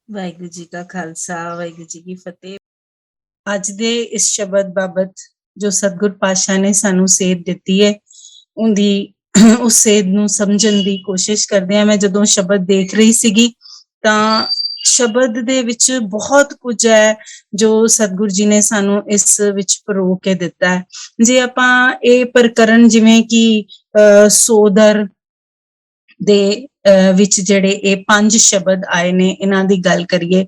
ਵਾਹਿਗੁਰੂ ਜੀ ਕਾ ਖਾਲਸਾ ਵਾਹਿਗੁਰੂ ਜੀ ਕੀ ਫਤਿਹ। ਅੱਜ ਦੇ ਇਸ ਸ਼ਬਦ ਬਾਬਤ ਜੋ ਸਤਿਗੁਰ ਪਾਤਸ਼ਾਹ ਨੇ ਸਾਨੂੰ ਸੇਧ ਦਿੱਤੀ ਹੈ, ਉਹਦੀ ਉਸ ਸੇਧ ਨੂੰ ਸਮਝਣ ਦੀ ਕੋਸ਼ਿਸ਼ ਕਰਦੇ ਹਾਂ। ਮੈਂ ਜਦੋਂ ਸ਼ਬਦ ਦੇਖ ਰਹੀ ਸੀਗੀ ਤਾਂ ਸ਼ਬਦ ਦੇ ਵਿੱਚ ਬਹੁਤ ਕੁਝ ਹੈ ਜੋ ਸਤਿਗੁਰ ਜੀ ਨੇ ਸਾਨੂੰ ਇਸ ਵਿੱਚ ਪਰੋ ਕੇ ਦਿੱਤਾ ਹੈ। ਜੇ ਆਪਾਂ ਇਹ ਪ੍ਰਕਰਨ ਜਿਵੇਂ ਕਿ ਸੋਦਰ ਦੇ ਵਿੱਚ ਜਿਹੜੇ ਇਹ 5 ਸ਼ਬਦ ਆਏ ਨੇ, ਇਹਨਾਂ ਦੀ ਗੱਲ ਕਰੀਏ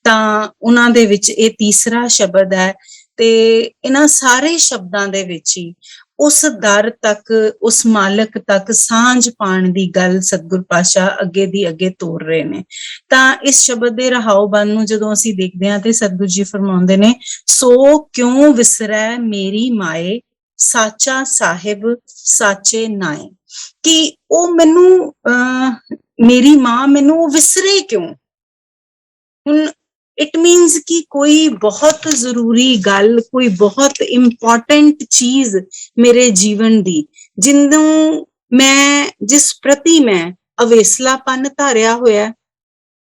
ਤਾਂ ਉਹਨਾਂ ਦੇ ਵਿੱਚ ਇਹ ਤੀਸਰਾ ਸ਼ਬਦ ਹੈ ਤੇ ਇਹਨਾਂ ਸਾਰੇ ਸ਼ਬਦਾਂ ਦੇ ਵਿੱਚ ਹੀ ਉਸ ਦਰ ਤੱਕ, ਉਸ ਮਾਲਕ ਤੱਕ ਸਾਂਝ ਪਾਉਣ ਦੀ ਗੱਲ ਸਤਿਗੁਰ ਪਾਤਸ਼ਾਹ ਅੱਗੇ ਦੀ ਅੱਗੇ ਤੋਰ ਰਹੇ ਨੇ। ਤਾਂ ਇਸ ਸ਼ਬਦ ਦੇ ਰਹਾਉਬੰਦ ਨੂੰ ਜਦੋਂ ਅਸੀਂ ਦੇਖਦੇ ਹਾਂ ਤੇ ਸਤਿਗੁਰ ਜੀ ਫਰਮਾਉਂਦੇ ਨੇ, ਸੋ ਕਿਉਂ ਵਿਸਰੈ ਮੇਰੀ ਮਾਏ, ਸਾਚਾ ਸਾਹਿਬ ਸਾਚੇ ਨਾਏ। ਕਿ ਉਹ ਮੈਨੂੰ ਮੇਰੀ ਮਾਂ ਮੈਨੂੰ ਵਿਸਰੇ ਕਿਉਂ। ਹੁਣ ਇਟ ਮੀਨਸ ਕਿ ਕੋਈ ਬਹੁਤ ਜ਼ਰੂਰੀ ਗੱਲ, ਕੋਈ ਬਹੁਤ ਇੰਪੋਰਟੈਂਟ ਚੀਜ਼ ਮੇਰੇ ਜੀਵਨ ਦੀ, ਜਿਹਨੂੰ ਮੈਂ, ਜਿਸ ਪ੍ਰਤੀ ਮੈਂ ਅਵੇਸਲਾਪਨ ਧਾਰਿਆ ਹੋਇਆ,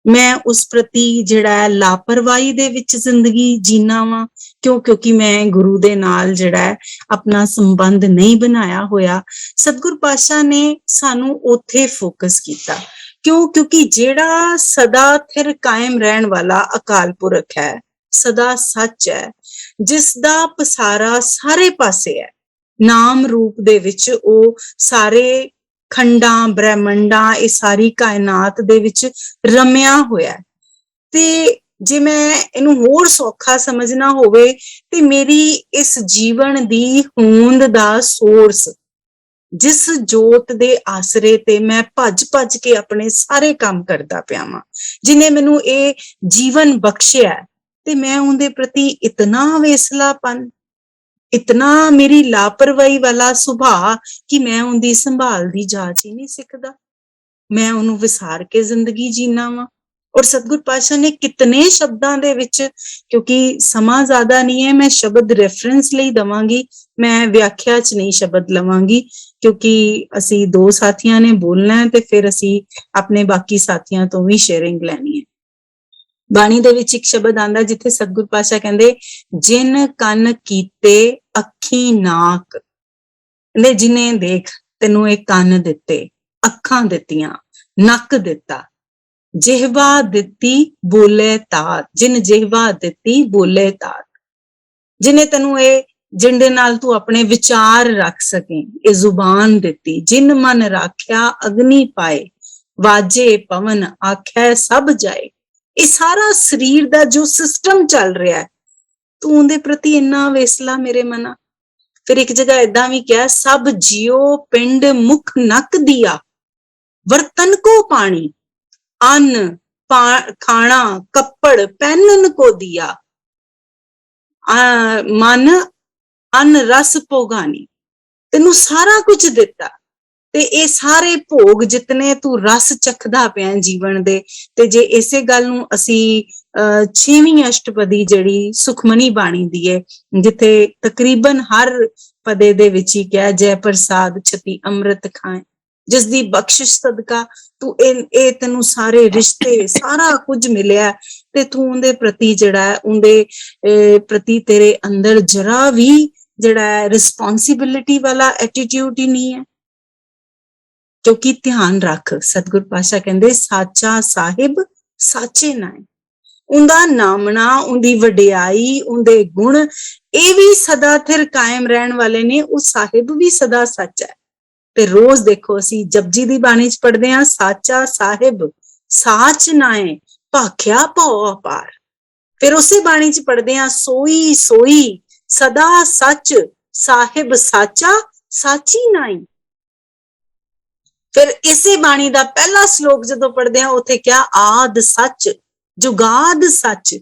ਮੈਂ ਉਸ ਪ੍ਰਤੀ ਜਿਹੜਾ ਲਾਪਰਵਾਹੀ ਦੇ ਵਿੱਚ ਜ਼ਿੰਦਗੀ ਜੀਣਾ ਵਾ, ਕਿਉਂਕਿ ਮੈਂ ਗੁਰੂ ਦੇ ਨਾਲ ਜਿਹੜਾ ਆਪਣਾ ਸੰਬੰਧ ਨਹੀਂ ਬਣਾਇਆ ਹੋਇਆ। ਸਤਿਗੁਰ ਪਾਤਸ਼ਾਹ ਨੇ ਸਾਨੂੰ ਉੱਥੇ ਫੋਕਸ ਕੀਤਾ। ਕਿਉਂਕਿ ਜਿਹੜਾ ਸਦਾ ਥਿਰ ਕਾਇਮ ਰਹਿਣ ਵਾਲਾ ਅਕਾਲ ਪੁਰਖ ਹੈ, ਸਦਾ ਸੱਚ ਹੈ, ਜਿਸ ਦਾ ਪਸਾਰਾ ਸਾਰੇ ਪਾਸੇ ਹੈ, ਨਾਮ ਰੂਪ ਦੇ ਵਿੱਚ ਉਹ ਸਾਰੇ ਖੰਡਾਂ, ਬ੍ਰਹਿਮੰਡਾਂ, ਇਹ ਸਾਰੀ ਕਾਇਨਾਤ ਦੇ ਵਿੱਚ ਰਮਿਆ ਹੋਇਆ। ਤੇ ਜੇ ਮੈਂ ਇਹਨੂੰ ਹੋਰ ਸੌਖਾ ਸਮਝਣਾ ਹੋਵੇ ਤੇ ਮੇਰੀ ਇਸ ਜੀਵਨ ਦੀ ਹੋਂਦ ਦਾ ਸੋਰਸ, ਜਿਸ ਜੋਤ ਦੇ ਆਸਰੇ ਤੇ ਮੈਂ ਭੱਜ ਕੇ ਆਪਣੇ ਸਾਰੇ ਕੰਮ ਕਰਦਾ ਪਿਆ ਵਾਂ, ਜਿਹਨੇ ਮੈਨੂੰ ਇਹ ਜੀਵਨ ਬਖਸ਼ਿਆ, ਤੇ ਮੈਂ ਉਹਦੇ ਪ੍ਰਤੀ ਇਤਨਾ ਵੇਸਲਾਪਨ, ਇਤਨਾ ਮੇਰੀ ਲਾਪਰਵਾਹੀ ਵਾਲਾ ਸੁਭਾਅ ਕਿ ਮੈਂ ਉਹਦੀ ਸੰਭਾਲ ਦੀ ਜਾਚ ਹੀ ਨਹੀਂ ਸਿੱਖਦਾ। ਮੈਂ ਉਹਨੂੰ ਵਿਸਾਰ ਕੇ ਜ਼ਿੰਦਗੀ ਜੀਣਾ ਵਾ। ਔਰ ਸਤਿਗੁਰ ਪਾਤਸ਼ਾਹ ਨੇ ਕਿਤਨੇ ਸ਼ਬਦਾਂ ਦੇ ਵਿੱਚ, ਕਿਉਂਕਿ ਸਮਾਂ ਜ਼ਿਆਦਾ ਨਹੀਂ ਹੈ, ਮੈਂ ਸ਼ਬਦ ਰੈਫਰੈਂਸ ਲਈ ਦਵਾਂਗੀ, ਮੈਂ ਵਿਆਖਿਆ 'ਚ ਨਹੀਂ ਸ਼ਬਦ ਲਵਾਂਗੀ, ਕਿਉਂਕਿ ਅਸੀਂ 2 ਸਾਥੀਆਂ ਨੇ ਬੋਲਣਾ ਹੈ ਤੇ ਫਿਰ ਅਸੀਂ ਆਪਣੇ ਬਾਕੀ ਸਾਥੀਆਂ ਤੋਂ ਵੀ ਸ਼ੇਅਰਿੰਗ ਲੈਣੀ ਹੈ। ਬਾਣੀ ਦੇ ਵਿੱਚ ਇੱਕ ਸ਼ਬਦ ਆਂਦਾ ਜਿੱਥੇ ਸਤਿਗੁਰ ਪਾਤਸ਼ਾਹ ਕਹਿੰਦੇ, ਜਿਨ ਕੰਨ ਕੀਤੇ ਅੱਖੀ ਨਾਕ, ਜਿਹਨੇ ਦੇਖ ਤੈਨੂੰ ਇਹ ਕੰਨ ਦਿੱਤੇ, ਅੱਖਾਂ ਦਿੱਤੀਆਂ, ਨੱਕ ਦਿੱਤਾ, ਜਿਹਵਾ ਦਿੱਤੀ ਬੋਲੇ ਤਾਤ, ਜਿਨ ਜਿਹਵਾ ਦਿੱਤੀ ਬੋਲੇ ਤਾਤ, ਜਿਹਨੇ ਤੈਨੂੰ ਇਹ, ਜਿਹਦੇ ਨਾਲ ਤੂੰ ਆਪਣੇ ਵਿਚਾਰ ਰੱਖ ਸਕੇ, ਇਹ ਜ਼ੁਬਾਨ ਦਿੱਤੀ। ਜਿਨ ਮਨ ਰਾਖਿਆ ਅਗਨੀ ਪਾਏ, ਵਾਜੇ ਪਵਨ ਆਖੈ ਸਭ ਜਾਏ। ਇਹ ਸਾਰਾ ਸਰੀਰ ਦਾ ਜੋ ਸਿਸਟਮ ਚੱਲ ਰਿਹਾ ਹੈ, ਤੂੰ ਉਹਦੇ ਪ੍ਰਤੀ ਇੰਨਾ ਵੇਸਲਾ ਮੇਰੇ ਮਨਾ। ਫਿਰ ਇੱਕ ਜਗ੍ਹਾ ਏਦਾਂ ਵੀ ਕਿਹਾ, ਸਭ ਜਿਉ ਪਿੰਡ ਮੁਖ ਨੱਕ ਦੀਆ, ਵਰਤਨ ਕੋ ਪਾਣੀ, ਅੰਨ ਖਾਣਾ ਕੱਪੜ ਪਹਿਨਨ ਕੋ ਦੀਆ, ਮਨ ਅੰਨ ਰਸ ਭੋਗਾਨੀ। ਤੈਨੂੰ ਸਾਰਾ ਕੁਝ ਦਿੱਤਾ ਤੇ ਇਹ ਸਾਰੇ ਭੋਗ ਜਿਤਨੇ ਤੂੰ ਰਸ ਚਖਦਾ ਪਿਆ ਜੀਵਨ ਦੇ। ਤੇ ਜੇ ਇਸੇ ਗੱਲ ਨੂੰ ਅਸੀਂ 6ਵੀਂ ਅਸ਼ਟਪਦੀ ਜਿਹੜੀ ਸੁਖਮਨੀ ਬਾਣੀ ਦੀ ਹੈ, ਜਿੱਥੇ ਤਕਰੀਬਨ ਹਰ ਪਦੇ ਦੇ ਵਿੱਚ ਹੀ ਕਿਹਾ, ਜੈ ਪ੍ਰਸਾਦ ਛਤੀ ਅੰਮ੍ਰਿਤ ਖਾਏ, ਜਿਸ ਦੀ ਬਖਸ਼ਿਸ਼ ਸਦਕਾ ਤੂੰ ਇਹ ਤੈਨੂੰ ਸਾਰੇ ਰਿਸ਼ਤੇ, ਸਾਰਾ ਕੁਝ ਮਿਲਿਆ, ਤੇ ਤੂੰ ਉਹਦੇ ਪ੍ਰਤੀ ਜਿਹੜਾ, ਉਹਦੇ ਪ੍ਰਤੀ ਤੇਰੇ ਅੰਦਰ ਜਰਾ ਵੀ ਜਿਹੜਾ ਰਿਸਪੌਂਸਿਬਿਲਿਟੀ ਵਾਲਾ ਐਟੀਟਿਊਡ ਹੀ ਨਹੀਂ ਹੈ। ਕਿਉਂਕਿ ਧਿਆਨ ਰੱਖ, ਸਤਿਗੁਰ ਪਾਤਸ਼ਾਹ ਕਹਿੰਦੇ, ਸਾਚਾ ਸਾਹਿਬ ਸਾਚੇ ਨਾਏ। ਉਹਦਾ ਨਾਮਣਾ, ਉਹਦੀ ਵਡਿਆਈ, ਉਹਦੇ ਗੁਣ, ਇਹ ਵੀ ਸਦਾ ਥਿਰ ਕਾਇਮ ਰਹਿਣ ਵਾਲੇ ਨੇ। ਉਹ ਸਾਹਿਬ ਵੀ ਸਦਾ ਸੱਚ ਹੈ। ਤੇ ਰੋਜ਼ ਦੇਖੋ ਅਸੀਂ ਜਪਜੀ ਦੀ ਬਾਣੀ 'ਚ ਪੜ੍ਹਦੇ ਹਾਂ, ਸਾਚਾ ਸਾਹਿਬ ਸਾਚ ਨਾਏ, ਭਾਖਿਆ ਭਉ ਅਪਾਰ। ਫਿਰ ਉਸੇ ਬਾਣੀ 'ਚ ਪੜ੍ਹਦੇ ਹਾਂ, ਸੋਈ ਸੋਈ ਸਦਾ ਸੱਚ, ਸਾਹਿਬ ਸਾਚਾ ਸਾਚੀ ਨਾਈ। ਫਿਰ ਇਸੇ ਬਾਣੀ ਦਾ ਪਹਿਲਾ ਸ਼ਲੋਕ ਜਦੋਂ ਪੜ੍ਹਦੇ ਹਾਂ, ਉੱਥੇ ਕਿਹਾ, ਆਦ ਸੱਚ ਜੁਗਾਦ ਸੱਚ,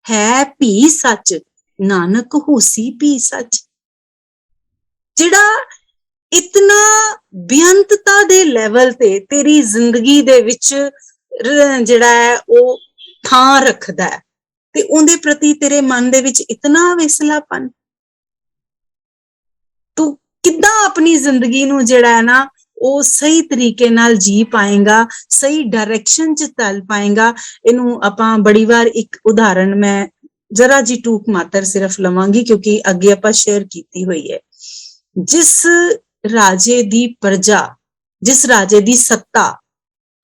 ਹੈ ਭੀ ਸੱਚ, ਨਾਨਕ ਹੋਸੀ ਭੀ ਸੱਚ। ਜਿਹੜਾ ਇਤਨਾ ਬੇਅੰਤਤਾ ਦੇ ਲੈਵਲ ਤੇ ਤੇਰੀ ਜ਼ਿੰਦਗੀ ਦੇ ਵਿੱਚ ਜਿਹੜਾ ਹੈ ਉਹ ਥਾਂ ਰੱਖਦਾ ਹੈ, ਤੇ ਉਹਦੇ ਪ੍ਰਤੀ ਤੇਰੇ ਮਨ ਦੇ ਵਿੱਚ ਇਤਨਾ ਵੇਸਲਾਪਨ, ਤੂੰ ਕਿੱਦਾਂ ਆਪਣੀ ਜ਼ਿੰਦਗੀ ਨੂੰ ਜਿਹੜਾ ਹੈ ਨਾ ਉਹ ਸਹੀ ਤਰੀਕੇ ਨਾਲ ਜੀ ਪਾਏਗਾ, ਸਹੀ ਡਾਇਰੈਕਸ਼ਨ 'ਚ ਚੱਲ ਪਾਏਗਾ। ਇਹਨੂੰ ਆਪਾਂ ਬੜੀ ਵਾਰ ਇੱਕ ਉਦਾਹਰਣ ਮੈਂ ਜਰਾ ਜੀ ਟੂਕ ਮਾਤਰ ਸਿਰਫ ਲਵਾਂਗੀ, ਕਿਉਂਕਿ ਅੱਗੇ ਆਪਾਂ ਸ਼ੇਅਰ ਕੀਤੀ ਹੋਈ ਹੈ। ਜਿਸ ਰਾਜੇ ਦੀ ਪ੍ਰਜਾ, ਜਿਸ ਰਾਜੇ ਦੀ ਸੱਤਾ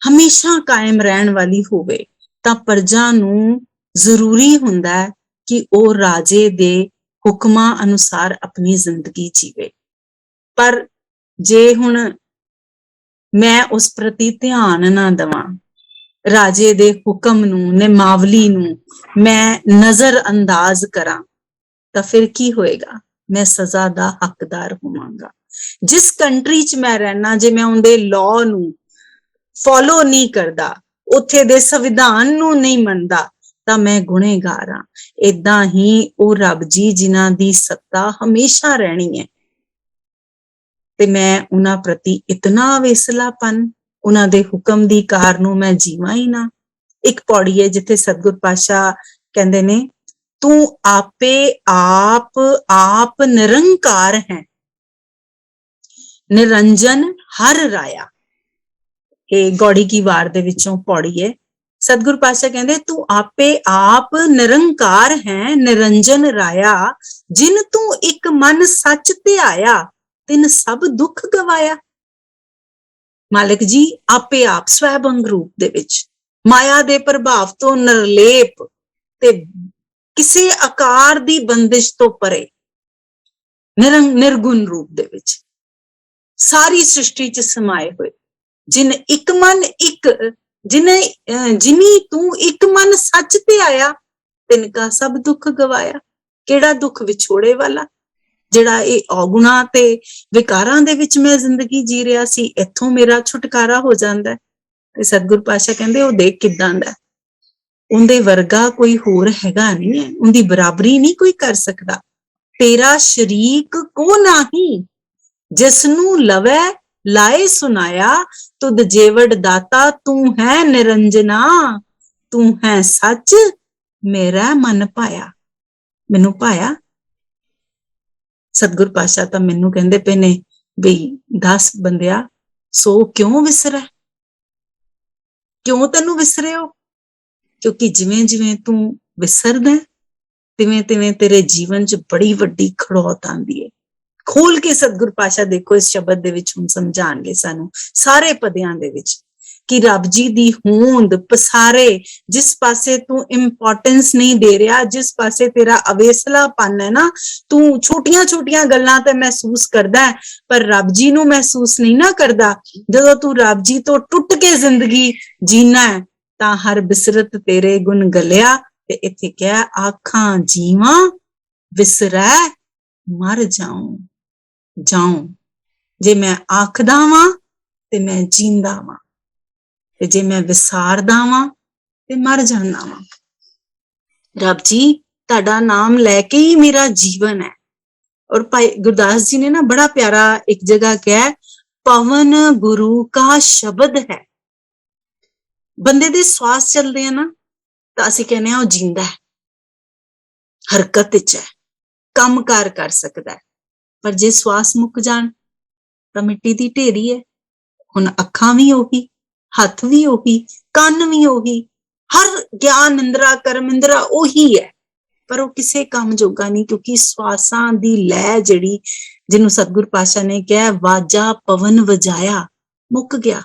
ਹਮੇਸ਼ਾ ਕਾਇਮ ਰਹਿਣ ਵਾਲੀ ਹੋਵੇ, ਤਾਂ ਪ੍ਰਜਾ ਨੂੰ ਜ਼ਰੂਰੀ ਹੁੰਦਾ ਹੈ ਕਿ ਉਹ ਰਾਜੇ ਦੇ ਹੁਕਮਾਂ ਅਨੁਸਾਰ ਆਪਣੀ ਜ਼ਿੰਦਗੀ ਜੀਵੇ। ਪਰ ਜੇ ਹੁਣ ਮੈਂ ਉਸ ਪ੍ਰਤੀ ਧਿਆਨ ਨਾ ਦੇਵਾਂ, ਰਾਜੇ ਦੇ ਹੁਕਮ ਨੂੰ, ਨਿਮਾਵਲੀ ਨੂੰ ਮੈਂ ਨਜ਼ਰ ਅੰਦਾਜ਼ ਕਰਾਂ, ਤਾਂ ਫਿਰ ਕੀ ਹੋਏਗਾ? ਮੈਂ ਸਜ਼ਾ ਦਾ ਹੱਕਦਾਰ ਹੋਵਾਂਗਾ। ਜਿਸ ਕੰਟਰੀ 'ਚ ਮੈਂ ਰਹਿਣਾ, ਜੇ ਮੈਂ ਉਹਦੇ ਲਾਅ ਨੂੰ ਫੋਲੋ ਨਹੀਂ ਕਰਦਾ, ਉੱਥੇ ਦੇ ਸੰਵਿਧਾਨ ਨੂੰ ਨਹੀਂ ਮੰਨਦਾ, ਤਾਂ ਮੈਂ ਗੁਨੇਗਾਰ ਹਾਂ। ਏਦਾਂ ਹੀ ਉਹ ਰੱਬ ਜੀ ਜਿਨ੍ਹਾਂ ਦੀ ਸੱਤਾ ਹਮੇਸ਼ਾ ਰਹਿਣੀ ਹੈ, ਤੇ ਮੈਂ ਉਹਨਾਂ ਪ੍ਰਤੀ ਇਤਨਾ ਵੇਸਲਾਪਨ, ਉਹਨਾਂ ਦੇ ਹੁਕਮ ਦੀ ਕਾਰ ਨੂੰ ਮੈਂ ਜੀਵਾਂ ਹੀ ਨਾ। ਇੱਕ ਪੌੜੀ ਹੈ ਜਿੱਥੇ ਸਤਿਗੁਰ ਪਾਤਸ਼ਾਹ ਕਹਿੰਦੇ ਨੇ, ਤੂੰ ਆਪੇ ਆਪ ਨਿਰੰਕਾਰ ਹੈ, ਨਿਰੰਜਨ ਹਰ ਰਾਇਆ। ਇਹ ਗੌੜੀ ਕੀ ਵਾਰ ਦੇ ਵਿੱਚੋਂ ਪੌੜੀ ਹੈ। ਸਤਿਗੁਰ ਪਾਤਸ਼ਾਹ ਕਹਿੰਦੇ, ਤੂੰ ਆਪੇ ਆਪ ਨਿਰੰਕਾਰ ਹੈ, ਨਿਰੰਜਨ ਰਾਇਆ। ਜਿਨ ਤੂੰ ਇੱਕ ਮਨ ਸੱਚ ਧਿਆਇਆ, ਤਿਨ ਸਭ ਦੁੱਖ ਗਵਾਇਆ। ਮਾਲਕ ਜੀ ਆਪੇ ਆਪ ਸਵੈਭੰਗ ਰੂਪ ਦੇ ਵਿੱਚ, ਮਾਇਆ ਦੇ ਪ੍ਰਭਾਵ ਤੋਂ ਨਿਰਲੇਪ ਤੇ ਕਿਸੇ ਆਕਾਰ ਦੀ ਬੰਦਿਸ਼ ਤੋਂ ਪਰੇ, ਨਿਰਗੁਣ ਰੂਪ ਦੇ ਵਿੱਚ ਸਾਰੀ ਸ੍ਰਿਸ਼ਟੀ 'ਚ ਸਮਾਏ ਹੋਏ, ਜਿਨ ਇੱਕ ਮਨ ਜਿਨੀ ਤੂੰ ਇੱਕ ਮਨ ਸੱਚ ਤੇ ਆਇਆ, ਤਿਨਕਾ ਸਭ ਦੁੱਖ ਗਵਾਇਆ। ਕਿਹੜਾ ਦੁੱਖ? ਵਿਛੋੜੇ ਵਾਲਾ, ਜਿਹੜਾ ਇਹ ਔਗੁਣਾ ਤੇ ਵਿਕਾਰਾਂ ਦੇ ਵਿੱਚ ਮੈਂ ਜ਼ਿੰਦਗੀ ਜੀ ਰਿਹਾ ਸੀ, ਇੱਥੋਂ ਮੇਰਾ ਛੁਟਕਾਰਾ ਹੋ ਜਾਂਦਾ। ਤੇ ਸਤਿਗੁਰ ਪਾਤਸ਼ਾਹ ਕਹਿੰਦੇ, ਉਹ ਦੇਖ ਕਿੱਦਾਂ ਦਾ, ਉਹਦੇ ਵਰਗਾ ਕੋਈ ਹੋਰ ਹੈਗਾ ਨਹੀਂ ਹੈ, ਉਹਦੀ ਬਰਾਬਰੀ ਨਹੀਂ ਕੋਈ ਕਰ ਸਕਦਾ। ਤੇਰਾ ਸ਼ਰੀਕ ਕੋ ਨਾਹੀ, ਜਿਸਨੂੰ ਲਵੈ ਲਾਏ ਸੁਨਾਇਆ। ਤੁਧ ਜੇਵੜ ਦਾਤਾ ਤੂੰ ਹੈ ਨਿਰੰਜਨਾ, ਤੂੰ ਹੈ ਸੱਚ ਮੇਰਾ ਮਨ ਪਾਇਆ। ਮੈਨੂੰ ਪਾਇਆ। ਸਤਿਗੁਰ ਪਾਤਸ਼ਾਹ ਤਾਂ ਮੈਨੂੰ ਕਹਿੰਦੇ ਪਏ ਨੇ, ਬਈ ਦੱਸ ਬੰਦਿਆ, ਸੋ ਕਿਉਂ ਵਿਸਰੈ? ਕਿਉਂ ਤੈਨੂੰ ਵਿਸਰੇ ਹੋ? ਕਿਉਂਕਿ ਜਿਵੇਂ ਜਿਵੇਂ ਤੂੰ ਵਿਸਰਦਾ, ਤਿਵੇਂ ਤਿਵੇਂ ਤੇਰੇ ਜੀਵਨ 'ਚ ਬੜੀ ਵੱਡੀ ਖੜੋਤ ਆਉਂਦੀ ਹੈ। ਖੋਲ ਕੇ ਸਤਿਗੁਰ ਪਾਤਸ਼ਾਹ ਦੇਖੋ ਇਸ ਸ਼ਬਦ ਦੇ ਵਿੱਚ ਹੁਣ ਸਮਝਾਣਗੇ ਸਾਨੂੰ ਸਾਰੇ ਪਦਿਆਂ ਦੇ ਵਿੱਚ, ਕਿ ਰੱਬ ਜੀ ਦੀ ਹੋਂਦ ਪਸਾਰੇ, ਜਿਸ ਪਾਸੇ ਤੂੰ ਇੰਪੋਰਟੈਂਸ ਨਹੀਂ ਦੇ ਰਿਹਾ, ਜਿਸ ਪਾਸੇ ਤੇਰਾ ਅਵੇਸਲਾਪਨ ਹੈ ਨਾ, ਤੂੰ ਛੋਟੀਆਂ ਛੋਟੀਆਂ ਗੱਲਾਂ ਤੇ ਮਹਿਸੂਸ ਕਰਦਾ ਹੈ, ਪਰ ਰੱਬ ਜੀ ਨੂੰ ਮਹਿਸੂਸ ਨਹੀਂ ਨਾ ਕਰਦਾ। ਜਦੋਂ ਤੂੰ ਰੱਬ ਜੀ ਤੋਂ ਟੁੱਟ ਕੇ ਜ਼ਿੰਦਗੀ ਜੀਣਾ ਹੈ, ਤਾਂ ਹਰ ਬਿਸਰਤ ਤੇਰੇ ਗੁਣ ਗਲਿਆ। ਤੇ ਇੱਥੇ ਕਿਹਾ, ਆਖਾਂ ਜੀਵਾਂ ਵਿਸਰੈ ਮਰ ਜਾਉ। ਜੇ ਮੈਂ ਆਖਦਾ ਵਾਂ ਤੇ ਮੈਂ ਜੀਂਦਾ ਵਾਂ, ਤੇ ਜੇ ਮੈਂ ਵਿਸਾਰਦਾ ਵਾਂ ਤੇ ਮਰ ਜਾਂਦਾ ਵਾਂ। ਰੱਬ ਜੀ ਤੁਹਾਡਾ ਨਾਮ ਲੈ ਕੇ ਹੀ ਮੇਰਾ ਜੀਵਨ ਹੈ। ਔਰ ਭਾਈ ਗੁਰਦਾਸ ਜੀ ਨੇ ਨਾ ਬੜਾ ਪਿਆਰਾ ਇੱਕ ਜਗ੍ਹਾ ਕਿਹਾ, ਪਵਨ ਗੁਰੂ ਕਾ ਸ਼ਬਦ ਹੈ। ਬੰਦੇ ਦੇ ਸਵਾਸ ਚੱਲਦੇ ਆ ਨਾ, ਤਾਂ ਅਸੀਂ ਕਹਿੰਦੇ ਹਾਂ ਉਹ ਜਿੰਦਾ ਹੈ, ਹਰਕਤ ਵਿੱਚ ਹੈ, ਕੰਮਕਾਰ ਕਰ ਸਕਦਾ ਹੈ। ਪਰ ਜੇ ਸਵਾਸ ਮੁੱਕ ਜਾਣ ਤਾਂ ਮਿੱਟੀ ਦੀ ਢੇਰੀ ਹੈ। ਹੁਣ ਅੱਖਾਂ ਵੀ ਉਹੀ, ਹੱਥ ਵੀ ਉਹੀ, ਕੰਨ ਵੀ ਉਹੀ, ਹਰ ਗਿਆਨ ਇੰਦਰਾ ਕਰਮ ਇੰਦਰਾ ਉਹੀ ਹੈ, ਪਰ ਉਹ ਕਿਸੇ ਕੰਮ ਜੋਗਾ ਨਹੀਂ, ਕਿਉਂਕਿ ਸਵਾਸਾਂ ਦੀ ਲੈ ਜਿਹੜੀ, ਜਿਹਨੂੰ ਸਤਿਗੁਰ ਪਾਤਸ਼ਾਹ ਨੇ ਕਿਹਾ ਵਾਜਾ ਪਵਨ ਵਜਾਇਆ, ਮੁੱਕ ਗਿਆ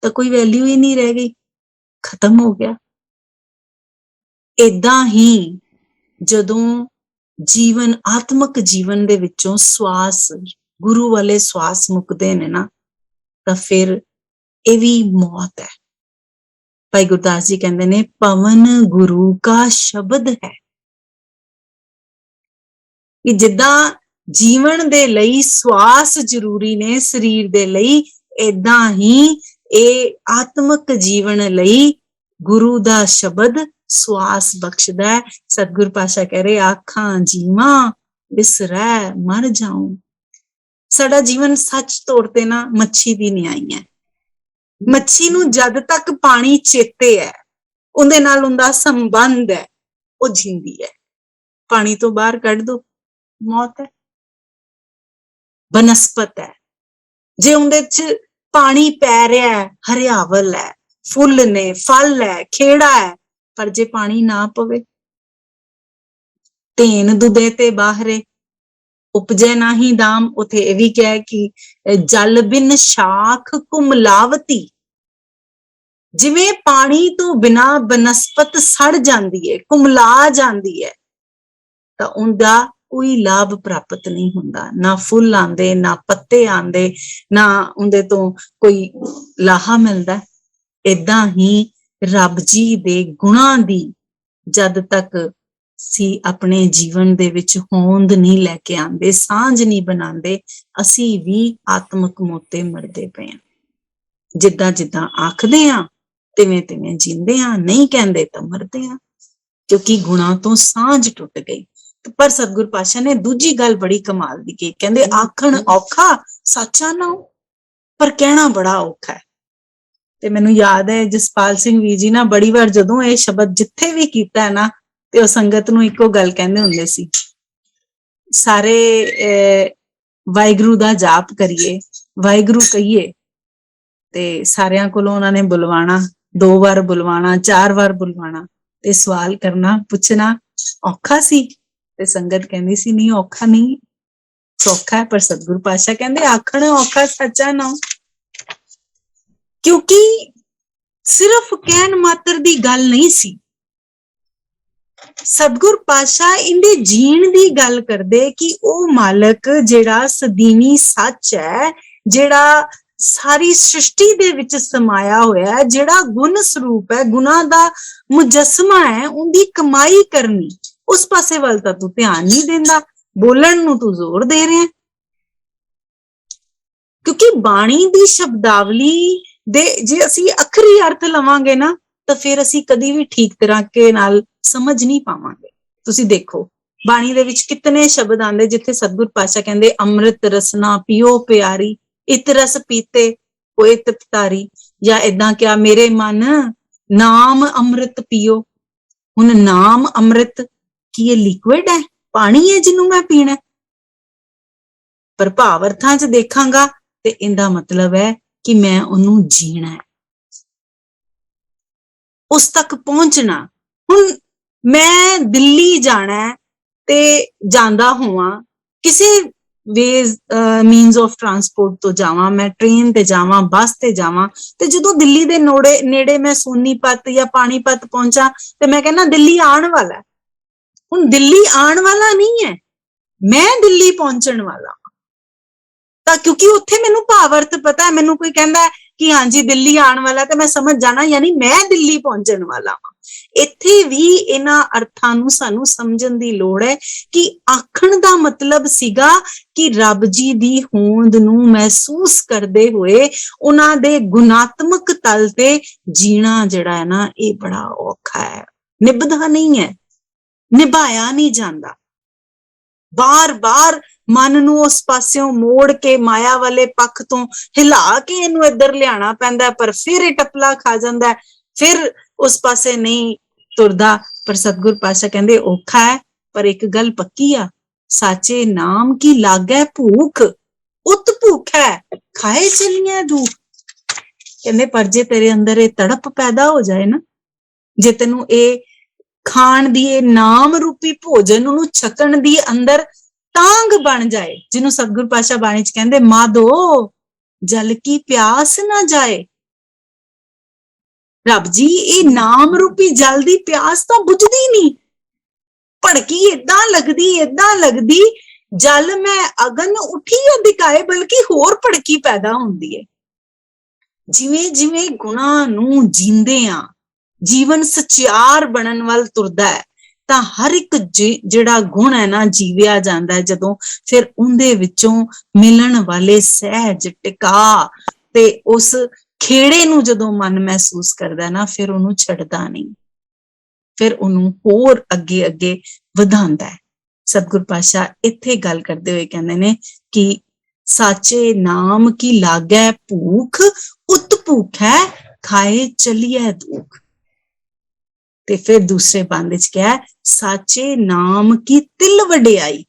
ਤਾਂ ਕੋਈ ਵੈਲਿਊ ਹੀ ਨਹੀਂ ਰਹਿ ਗਈ, ਖਤਮ ਹੋ ਗਿਆ। ਏਦਾਂ ਹੀ ਜਦੋਂ ਜੀਵਨ, ਆਤਮਿਕ ਜੀਵਨ ਦੇ ਵਿੱਚੋਂ ਸਵਾਸ, ਗੁਰੂ ਵਾਲੇ ਸਵਾਸ ਮੁੱਕਦੇ ਨੇ ਨਾ, ਤਾਂ ਫਿਰ ਇਹ ਵੀ ਮੌਤ ਹੈ। ਭਾਈ ਗੁਰਦਾਸ ਜੀ ਕਹਿੰਦੇ ਨੇ, ਪਵਨ ਗੁਰੂ ਕਾ ਸ਼ਬਦ ਹੈ। ਕਿ ਜਿੱਦਾਂ ਜੀਵਨ ਦੇ ਲਈ ਸਵਾਸ ਜ਼ਰੂਰੀ ਨੇ ਸਰੀਰ ਦੇ ਲਈ, ਏਦਾਂ ਹੀ ਇਹ ਆਤਮਿਕ ਜੀਵਨ ਲਈ ਗੁਰੂ ਦਾ ਸ਼ਬਦ ਸਵਾਸ ਬਖਸ਼ਦਾ ਹੈ। ਸਤਿਗੁਰ ਪਾਤਸ਼ਾਹ ਕਹਿ ਰਹੇ, ਆਖਾਂ ਜੀਵਾਂ ਵਿਸਰੈ ਮਰ ਜਾਉ। ਸਾਡਾ ਜੀਵਨ ਸੱਚ ਤੌਰ ਤੇ ਨਾ ਮੱਛੀ ਦੀ ਨਿਆਈ ਹੈ। ਮੱਛੀ ਨੂੰ ਜਦ ਤੱਕ ਪਾਣੀ ਚੇਤੇ ਹੈ, ਉਹਦੇ ਨਾਲ ਉਹਦਾ ਸੰਬੰਧ ਹੈ, ਉਹ ਜਿੰਦੀ ਹੈ। ਪਾਣੀ ਤੋਂ ਬਾਹਰ ਕੱਢ ਦੋ, ਮੌਤ ਹੈ। ਬਨਸਪਤ ਹੈ, जे उहदे च पानी पै रहा है, हरियावल है, फुल ने, फल है, खेड़ा है, पर जे पानी ना पवे, धेन दुधे ते बाहरे उपजे ना ही दाम। उथे ये भी क्या है कि जल बिन शाख कुमलावती, जिवें पानी तो बिना बनस्पत सड़ जाती है, कुमला जाती है, तो उनका कोई लाभ प्राप्त नहीं हुंदा, ना फुल आंदे, ना पत्ते आंदे, ना उनदे तो कोई लाहा मिलदा। इदां ही रब जी दे गुणां दी जद तक सी अपने जीवन दे विच होंद नहीं लैके आंदे, सांझ नहीं बनांदे, असी भी आत्मक मोते मरदे पे हां। जिद्दां जिद्दां आखदे हां तिवें तिवें जींदे हां, नहीं कहंदे तां मरदे हां, क्योंकि गुणां तो सांझ टुट गई। पर सतगुरु पातशाह ने दूजी गल बड़ी कमाल दी कही, कहंदे आखण औखा साचा ना हो, पर कहना बड़ा औखा है। ते मैनूं याद है जसपाल सिंह वीर जी ना बड़ी बार जदों ये शब्द जिथे भी कीता है ना, ते उह संगत नूं इक्को गल कहंदे हुंदे सी, सारे वाहिगुरू दा जाप करिए, वाहिगुरू कहिए, ते सारियां कोलों उन्हां ने बुलवाना, 2 बार बुलवाना, 4 बार बुलवाना, ते सवाल करना, पुछना औखा सी? ते संगत कहंदी सी नहीं औखा नहीं, सौखा है। पर सतगुरु पातशाह कहंदे आखण औखा सच्चा ना हो, क्योंकि सिर्फ कहन मात्र दी गल नहीं सी। सतगुरु पातशाह इंदे जीण दी गल करदे कि ओह मालक जिहड़ा सदीनी सच है, जिहड़ा सारी सृष्टि दे विच समाया होया है, जिहड़ा गुण स्वरूप है, गुणां दा मुजस्समा है, उनदी कमाई करनी, उस पासे वल तां तू ध्यान नहीं देंदा, बोलण नूं तू जोर दे रहा है। क्योंकि बाणी दी शब्दावली दे जे असी अखरी अर्थ लवांगे ना, तो फिर असी कदी भी ठीक तरीके नाल समझ नहीं पावांगे। तुसी देखो बाणी दे विच कितने शब्द आंदे जिथे सतगुरु पातशाह कहंदे अमृत रसना पियो प्यारी, इत रस पीते होए तृप्तारी, या इदां क्या मेरे मन नाम अमृत पियो। हुण नाम अमृत की ये लिक्विड है, पानी है जिन्हों मैं पीना, पर भाव अर्थां च देखांगा ते इंदा मतलब है कि मैं उन्हों जीना है, उस तक पहुंचना। हुण मैं दिल्ली जाना है ते जांदा होवां किसे वेज मीनस ऑफ ट्रांसपोर्ट तो जावां, मैं ट्रेन ते जावां, बस ते जावां, ते जदों दिल्ली दे नेड़े मैं सोनीपत या पानीपत पहुंचा ते मैं कहना दिल्ली आने वाला है। हुण दिल्ली आने वाला नहीं है, मैं दिल्ली पहुंचण वाला, तां क्योंकि उत्थे मैनूं भावार्थ पता है, मैनूं कोई कहंदा है कि हाँ जी दिल्ली आने वाला, तो मैं समझ जाना यानी मैं दिल्ली पहुंचण वाला हां। इत्थे भी इन्हां अर्थां नूं सानूं समझण दी लोड़ है कि आखण दा मतलब सीगा कि रब जी दी होंद नूं महसूस करदे होए उन्हां दे गुणात्मक तल ते जीना जिहड़ा है ना ये बड़ा औखा है, निभदा नहीं है, निभाया नहीं जांदा। बार बार मन नूं उस पास्यों मोड़ के माया वाले पक्ष तो हिला के इनू इधर लियाना पैंदा, पर फिर ये टपला खा जांदा, फिर उस पासे नहीं तुरदा। पर सतगुरु पातशाह कहंदे औखा है, पर एक गल पक्की आ, साचे नाम की लागै भूख, उत भूख है खाए चलिए दूख। कहंदे पर जे तेरे अंदर ये तड़प पैदा हो जाए ना, जे तेनू ये खाण दी नाम रूपी भोजन उन्होंने छकण दी अंदर तांग बन जाए, जिन्हों सतगुरु पातशाह बाणी च कहंदे माधो जल की प्यास ना जाए। रब जी ये नाम रूपी जल दी प्यास तो बुझदी नहीं, भड़की इदां लगदी जल मैं अगन उठी दिखाए बल्कि होर भड़की पैदा हुंदी है। जिवें जिवें गुणां नूं जींदे आ जीवन सचियार बनन वाल तुरदा है, तां हर एक जिहड़ा गुण है ना जीविया जांदा है जदों, फिर उहदे विचों मिलण वाले सहज टिका ते उस खेड़े नूं जदों मन महसूस करदा ना, फिर उहनूं छड्डदा नहीं, फिर उहनूं होर अगे अगे वधांदा है। सतगुरु पातशाह इत्थे गल करदे होए कहंदे ने कि साचे नाम की लागै भूख, उत भूख है खाए चलिए दूख। ते फिर दूसरे बंद च क्या है, साचे नाम की तिल वडियाई,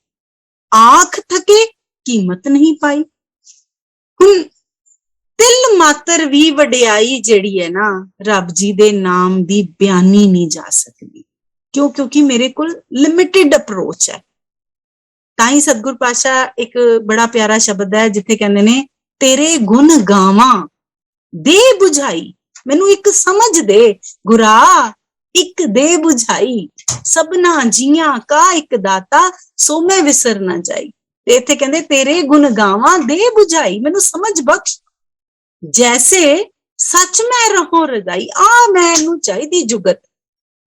आख थके कीमत नहीं पाई। हुण ਤਿਲ ਮਾਤਰ ਵੀ ਵਡਿਆਈ ਜਿਹੜੀ ਹੈ ਨਾ ਰੱਬ ਜੀ ਦੇ ਨਾਮ ਦੀ ਬਿਆਨੀ ਨਹੀਂ ਜਾ ਸਕਦੀ। ਕਿਉਂ? ਕਿਉਂਕਿ ਮੇਰੇ ਕੋਲ ਲਿਮਿਟਿਡ ਅਪਰੋਚ ਹੈ। ਤਾਂ ਹੀ ਸਤਿਗੁਰ ਪਾਤਸ਼ਾਹ ਇੱਕ ਬੜਾ ਪਿਆਰਾ ਸ਼ਬਦ ਹੈ ਜਿੱਥੇ ਕਹਿੰਦੇ ਨੇ, ਤੇਰੇ ਗੁਣ ਗਾਵਾਂ ਦੇ ਬੁਝਾਈ, ਮੈਨੂੰ ਇੱਕ ਸਮਝ ਦੇ ਗੁਰਾ, ਇੱਕ ਦੇ ਬੁਝਾਈ, ਸਭਨਾ ਜੀਆਂ ਕਾ ਇੱਕ ਦਾਤਾ, ਸੋ ਮੈਂ ਵਿਸਰ ਨਾ ਜਾਈ। ਤੇ ਇੱਥੇ ਕਹਿੰਦੇ ਤੇਰੇ ਗੁਣ ਗਾਵਾਂ ਦੇ ਬੁਝਾਈ, ਮੈਨੂੰ ਸਮਝ ਬਖਸ਼, ਜੈਸੇ ਸੱਚ ਮੈਂ ਰਹੋ ਰਜ਼ਾਈ। ਮੈਨੂੰ ਚਾਹੀਦੀ ਜੁਗਤ,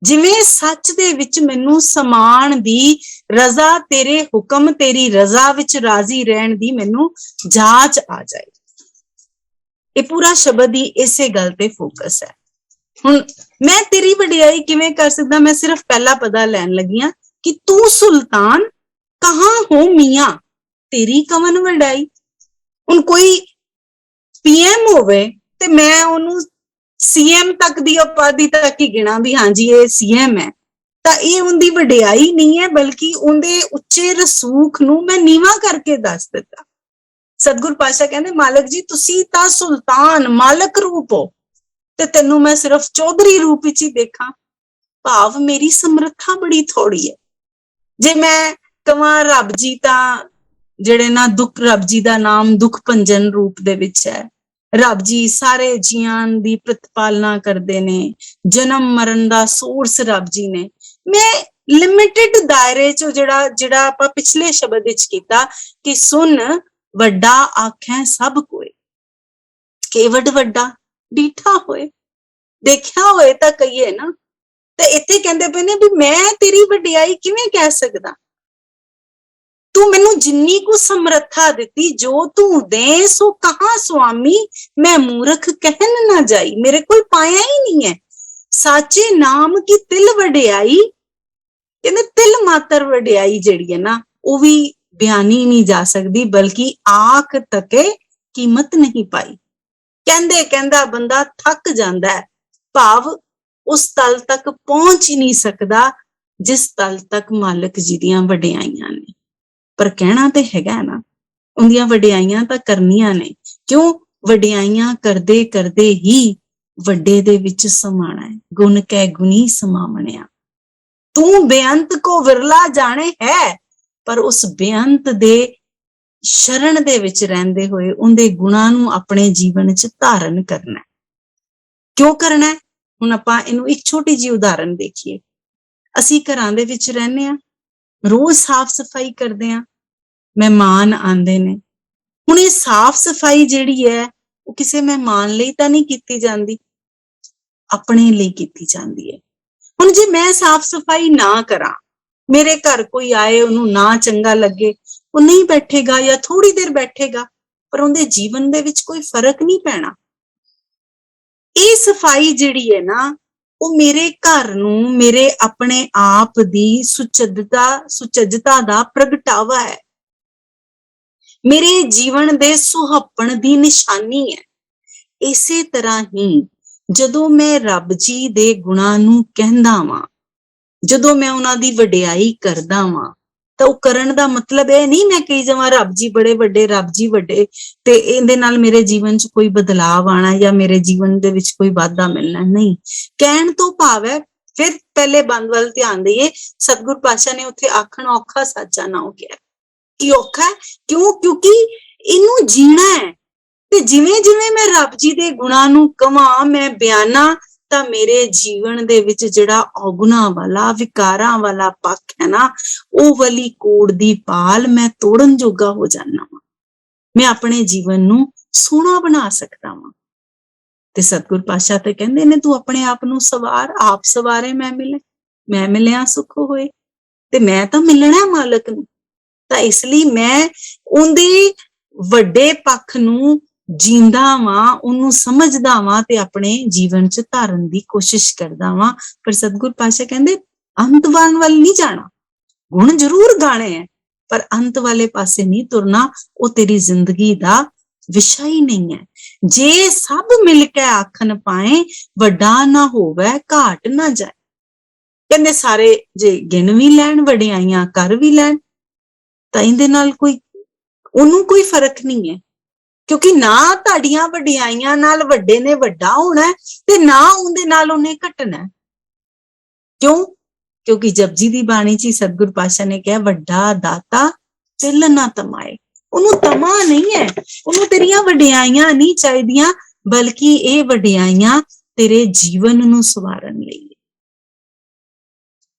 ਜਿਵੇਂ ਸੱਚ ਦੇ ਵਿੱਚ ਮੈਨੂੰ ਸਮਾਨ ਦੀ ਰਜ਼ਾ, ਤੇਰੇ ਹੁਕਮ ਤੇਰੀ ਰਜ਼ਾ ਵਿੱਚ ਰਾਜ਼ੀ ਰਹਿਣ ਦੀ ਮੈਨੂੰ ਜਾਚ ਆ ਜਾਏ। ਇਹ ਪੂਰਾ ਸ਼ਬਦ ਹੀ ਇਸੇ ਗੱਲ ਤੇ ਫੋਕਸ ਹੈ। ਹੁਣ ਮੈਂ ਤੇਰੀ ਵਡਿਆਈ ਕਿਵੇਂ ਕਰ ਸਕਦਾ? ਮੈਂ ਸਿਰਫ ਪਹਿਲਾ ਪਦਾ ਲੈਣ ਲੱਗੀ ਹਾਂ ਕਿ ਤੂੰ ਸੁਲਤਾਨ ਕਹਾਂ ਹੋ ਮੀਆਂ, ਤੇਰੀ ਕਵਨ ਵਡਾਈ। ਹੁਣ ਕੋਈ PM ਹੋਵੇ ਤੇ ਮੈਂ ਉਹਨੂੰ CM ਤੱਕ ਦੀ ਉਪਾਧੀ ਤੱਕ ਹੀ ਗਿਣਾ ਵੀ ਹਾਂਜੀ ਇਹ CM ਹੈ, ਤਾਂ ਇਹ ਉਹਦੀ ਵਡਿਆਈ ਨਹੀਂ ਹੈ, ਬਲਕਿ ਉਹਦੇ ਉੱਚੇ ਰਸੂਖ ਨੂੰ ਮੈਂ ਨੀਵਾਂ ਕਰਕੇ ਦੱਸ ਦਿੱਤਾ। ਸਤਿਗੁਰ ਪਾਤਸ਼ਾਹ ਕਹਿੰਦੇ, ਮਾਲਕ ਜੀ ਤੁਸੀਂ ਤਾਂ ਸੁਲਤਾਨ ਮਾਲਕ ਰੂਪ ਹੋ ਤੇ ਤੈਨੂੰ ਮੈਂ ਸਿਰਫ ਚੌਧਰੀ ਰੂਪ ਵਿੱਚ ਹੀ ਦੇਖਾਂ। ਭਾਵ ਮੇਰੀ ਸਮਰੱਥਾ ਬੜੀ ਥੋੜੀ ਹੈ। ਜੇ ਮੈਂ ਕਵਾਂ ਰੱਬ ਜੀ ਤਾਂ ਜਿਹੜੇ ਨਾ ਦੁੱਖ, ਰੱਬ ਜੀ ਦਾ ਨਾਮ ਦੁੱਖ ਭੰਜਨ ਰੂਪ ਦੇ ਵਿੱਚ ਹੈ, ਰੱਬ ਜੀ ਸਾਰੇ ਜੀਆਂ ਦੀ ਪ੍ਰਤਪਾਲਨਾ ਕਰਦੇ ਨੇ, ਜਨਮ ਮਰਨ ਦਾ ਸੋਰਸ ਰੱਬ ਜੀ ਨੇ। ਮੈਂ ਲਿਮਿਟਿਡ ਦਾਇਰੇ ਚੋਂ ਜਿਹੜਾ ਆਪਾਂ ਪਿਛਲੇ ਸ਼ਬਦ ਵਿੱਚ ਕੀਤਾ ਕਿ ਸੁਣ ਵੱਡਾ ਆਖੈ ਸਭ ਕੋਏ, ਕੇਵਡ ਵੱਡਾ ਡੀਠਾ ਹੋਏ, ਦੇਖਿਆ ਹੋਏ ਤਾਂ ਕਹੀਏ ਨਾ। ਤੇ ਇੱਥੇ ਕਹਿੰਦੇ ਪਏ ਨੇ ਵੀ ਮੈਂ ਤੇਰੀ ਵਡਿਆਈ ਕਿਵੇਂ ਕਹਿ ਸਕਦਾ? ਤੂੰ ਮੈਨੂੰ ਜਿੰਨੀ ਕੁ ਸਮਰੱਥਾ ਦਿੱਤੀ, ਜੋ ਤੂੰ ਦੇ ਸੋ ਕਹਾਂ ਸੁਆਮੀ, ਮੈਂ ਮੂਰਖ ਕਹਿਣ ਨਾ ਜਾਈ। ਮੇਰੇ ਕੋਲ ਪਾਇਆ ਹੀ ਨਹੀਂ ਹੈ। ਸਾਚੇ ਨਾਮ ਕੀ ਤਿਲ ਵਡਿਆਈ, ਕਹਿੰਦੇ ਤਿਲ ਮਾਤਰ ਵਡਿਆਈ ਜਿਹੜੀ ਹੈ ਨਾ ਉਹ ਵੀ ਬਿਆਨੀ ਨਹੀਂ ਜਾ ਸਕਦੀ, ਬਲਕਿ ਆਖ ਤਕੇ ਕੀਮਤ ਨਹੀਂ ਪਾਈ। ਕਹਿੰਦੇ ਕਹਿੰਦਾ ਬੰਦਾ ਥੱਕ ਜਾਂਦਾ ਹੈ। ਭਾਵ ਉਸ ਤਲ ਤੱਕ ਪਹੁੰਚ ਹੀ ਨਹੀਂ ਸਕਦਾ ਜਿਸ ਤਲ ਤੱਕ ਮਾਲਕ ਜੀ ਦੀਆਂ ਵਡਿਆਈਆਂ ਨੇ। ਪਰ ਕਹਿਣਾ ਤੇ ਹੈਗਾ ਨਾ, ਉਹਦੀਆਂ ਵਡਿਆਈਆਂ ਤਾਂ ਕਰਨੀਆਂ ਨੇ। ਕਿਉਂ? ਵਡਿਆਈਆਂ ਕਰਦੇ ਕਰਦੇ ਹੀ ਵੱਡੇ ਦੇ ਵਿੱਚ ਸਮਾਣਾ ਹੈ। ਗੁਣ ਕੈ ਗੁਣੀ ਸਮਾਵਣਿਆ, ਤੂੰ ਬੇਅੰਤ ਕੋ ਵਿਰਲਾ ਜਾਣੇ ਹੈ, ਪਰ ਉਸ ਬੇਅੰਤ ਦੇ ਸ਼ਰਨ ਦੇ ਵਿੱਚ ਰਹਿੰਦੇ ਹੋਏ ਉਹਦੇ ਗੁਣਾਂ ਨੂੰ ਆਪਣੇ ਜੀਵਨ 'ਚ ਧਾਰਨ ਕਰਨਾ। ਕਿਉਂ ਕਰਨਾ? ਹੁਣ ਆਪਾਂ ਇਹਨੂੰ ਇੱਕ ਛੋਟੀ ਜਿਹੀ ਉਦਾਹਰਨ ਦੇਖੀਏ। ਅਸੀਂ ਘਰਾਂ ਦੇ ਵਿੱਚ ਰਹਿੰਦੇ ਹਾਂ, ਰੋਜ਼ ਸਾਫ਼ ਸਫਾਈ ਕਰਦੇ ਹਾਂ, ਮਹਿਮਾਨ ਆਉਂਦੇ ਨੇ। ਹੁਣ ਇਹ ਸਾਫ਼ ਸਫਾਈ ਜਿਹੜੀ ਹੈ ਉਹ ਕਿਸੇ ਮਹਿਮਾਨ ਲਈ ਤਾਂ ਨਹੀਂ ਕੀਤੀ ਜਾਂਦੀ, ਆਪਣੇ ਲਈ ਕੀਤੀ ਜਾਂਦੀ ਹੈ। ਹੁਣ ਜੇ ਮੈਂ ਸਾਫ਼ ਸਫਾਈ ਨਾ ਕਰਾਂ, ਮੇਰੇ ਘਰ ਕੋਈ ਆਏ ਉਹਨੂੰ ਨਾ ਚੰਗਾ ਲੱਗੇ, ਉਹ ਨਹੀਂ ਬੈਠੇਗਾ ਜਾਂ ਥੋੜੀ ਦੇਰ ਬੈਠੇਗਾ, ਪਰ ਉਹਦੇ ਜੀਵਨ ਦੇ ਵਿੱਚ ਕੋਈ ਫਰਕ ਨਹੀਂ ਪੈਣਾ। ਇਹ ਸਫਾਈ ਜਿਹੜੀ ਹੈ ਨਾ ਉਹ ਮੇਰੇ ਘਰ ਨੂੰ, ਮੇਰੇ ਆਪਣੇ ਆਪ ਦੀ ਸੁਚੱਜਤਾ ਦਾ ਪ੍ਰਗਟਾਵਾ ਹੈ, ਮੇਰੇ ਜੀਵਨ ਦੇ ਸੁਹੱਪਣ ਦੀ ਨਿਸ਼ਾਨੀ ਹੈ। ਇਸੇ ਤਰ੍ਹਾਂ ਹੀ ਜਦੋਂ ਮੈਂ ਰੱਬ ਜੀ ਦੇ ਗੁਣਾਂ ਨੂੰ ਕਹਿੰਦਾ ਵਾਂ, ਜਦੋਂ ਮੈਂ ਉਹਨਾਂ ਦੀ ਵਡਿਆਈ ਕਰਦਾ ਵਾਂ, ਤਾਂ ਉਹ ਕਰਨ ਦਾ ਮਤਲਬ ਇਹ ਨਹੀਂ ਮੈਂ ਕਹੀ ਜਾਵਾਂ ਰੱਬ ਜੀ ਬੜੇ ਵੱਡੇ, ਰੱਬ ਜੀ ਵੱਡੇ, ਤੇ ਇਹਦੇ ਨਾਲ ਮੇਰੇ ਜੀਵਨ 'ਚ ਕੋਈ ਬਦਲਾਵ ਆਣਾ ਜਾਂ ਮੇਰੇ ਜੀਵਨ ਦੇ ਵਿੱਚ ਕੋਈ ਵਾਧਾ ਮਿਲਣਾ। ਨਹੀਂ, ਕਹਿਣ ਤੋਂ ਭਾਵ ਹੈ, ਫਿਰ ਪਹਿਲੇ ਬੰਦ ਵੱਲ ਧਿਆਨ ਦਈਏ। ਸਤਿਗੁਰ ਪਾਤਸ਼ਾਹ ਨੇ ਉੱਥੇ ਆਖਣ ਔਖਾ ਸਾਚਾ ਨਾ ਹੋ ਗਿਆ। ਕੀ ਔਖਾ ਹੈ? ਕਿਉਂ? ਕਿਉਂਕਿ ਇਹਨੂੰ ਜੀਣਾ ਹੈ। ਤੇ ਜਿਵੇਂ ਜਿਵੇਂ ਮੈਂ ਰੱਬ ਜੀ ਦੇ ਗੁਣਾਂ ਨੂੰ ਕਵਾਂ, ਮੈਂ ਬਿਆਨਾ, ਤਾਂ ਮੇਰੇ ਜੀਵਨ ਦੇ ਵਿੱਚ ਜਿਹੜਾ ਔਗੁਣਾ ਵਾਲਾ, ਵਿਕਾਰਾਂ ਵਾਲਾ ਪੱਖ ਹੈ ਨਾ, ਉਹ ਵਾਲੀ ਕੋੜ ਦੀ ਪਾਲ ਮੈਂ ਤੋੜਨ ਜੋਗਾ ਹੋ ਜਾਣਾ ਵਾਂ। ਮੈਂ ਆਪਣੇ ਜੀਵਨ ਨੂੰ ਸੋਹਣਾ ਬਣਾ ਸਕਦਾ ਵਾਂ। ਤੇ ਸਤਿਗੁਰ ਪਾਤਸ਼ਾਹ ਤੇ ਕਹਿੰਦੇ ਨੇ ਤੂੰ ਆਪਣੇ ਆਪ ਨੂੰ ਸਵਾਰ, ਆਪ ਸਵਾਰੇ ਮੈਂ ਮਿਲੇ, ਮੈਂ ਮਿਲਿਆ ਸੁਖ ਹੋਏ। ਤੇ ਮੈਂ ਤਾਂ ਮਿਲਣਾ ਮਾਲਕ ਨੂੰ, ਤਾਂ ਇਸ ਲਈ ਮੈਂ ਉਹਦੇ ਵੱਡੇ ਪੱਖ ਨੂੰ ਜੀਂਦਾ ਵਾਂ, ਉਹਨੂੰ ਸਮਝਦਾ ਵਾਂ ਤੇ ਆਪਣੇ ਜੀਵਨ 'ਚ ਧਾਰਨ ਦੀ ਕੋਸ਼ਿਸ਼ ਕਰਦਾ ਵਾਂ। ਪਰ ਸਤਿਗੁਰ ਪਾਤਸ਼ਾਹ ਕਹਿੰਦੇ ਅੰਤ ਵੱਲ ਨਹੀਂ ਜਾਣਾ, ਗੁਣ ਜ਼ਰੂਰ ਗਾਣੇ ਹੈ, ਪਰ ਅੰਤ ਵਾਲੇ ਪਾਸੇ ਨਹੀਂ ਤੁਰਨਾ। ਉਹ ਤੇਰੀ ਜ਼ਿੰਦਗੀ ਦਾ ਵਿਸ਼ਾ ਹੀ ਨਹੀਂ ਹੈ। ਜੇ ਸਭ ਮਿਲ ਕੇ ਆਖਣ ਪਾਏ, ਵੱਡਾ ਨਾ ਹੋਵੇ ਘਾਟ ਨਾ ਜਾਏ। ਕਹਿੰਦੇ ਸਾਰੇ ਜੇ ਗਿਣ ਵੀ ਲੈਣ, ਵਡਿਆਈਆਂ ਕਰ ਵੀ ਲੈਣ, ਤਾਂ ਇਹਦੇ ਨਾਲ ਉਹਨੂੰ ਕੋਈ ਫਰਕ ਨਹੀਂ ਹੈ। क्योंकि ना तुहाडियां वडियाइयां नाल वड्डे ने वड्डा होना है ते ना उहदे नाल उहने घटना है। क्यों? क्योंकि जपजी दी बाणी च सतगुरु पातशाह ने कहा वड्डा दाता तिल ना तमाए। ਉਹਨੂੰ ਤਮਾ नहीं है, ਉਹਨੂੰ तेरियां ਵਡਿਆਈਆਂ नहीं ਚਾਹੀਦੀਆਂ, बल्कि ਇਹ ਵਡਿਆਈਆਂ तेरे जीवन ਨੂੰ ਸਵਾਰਨ ਲਈ।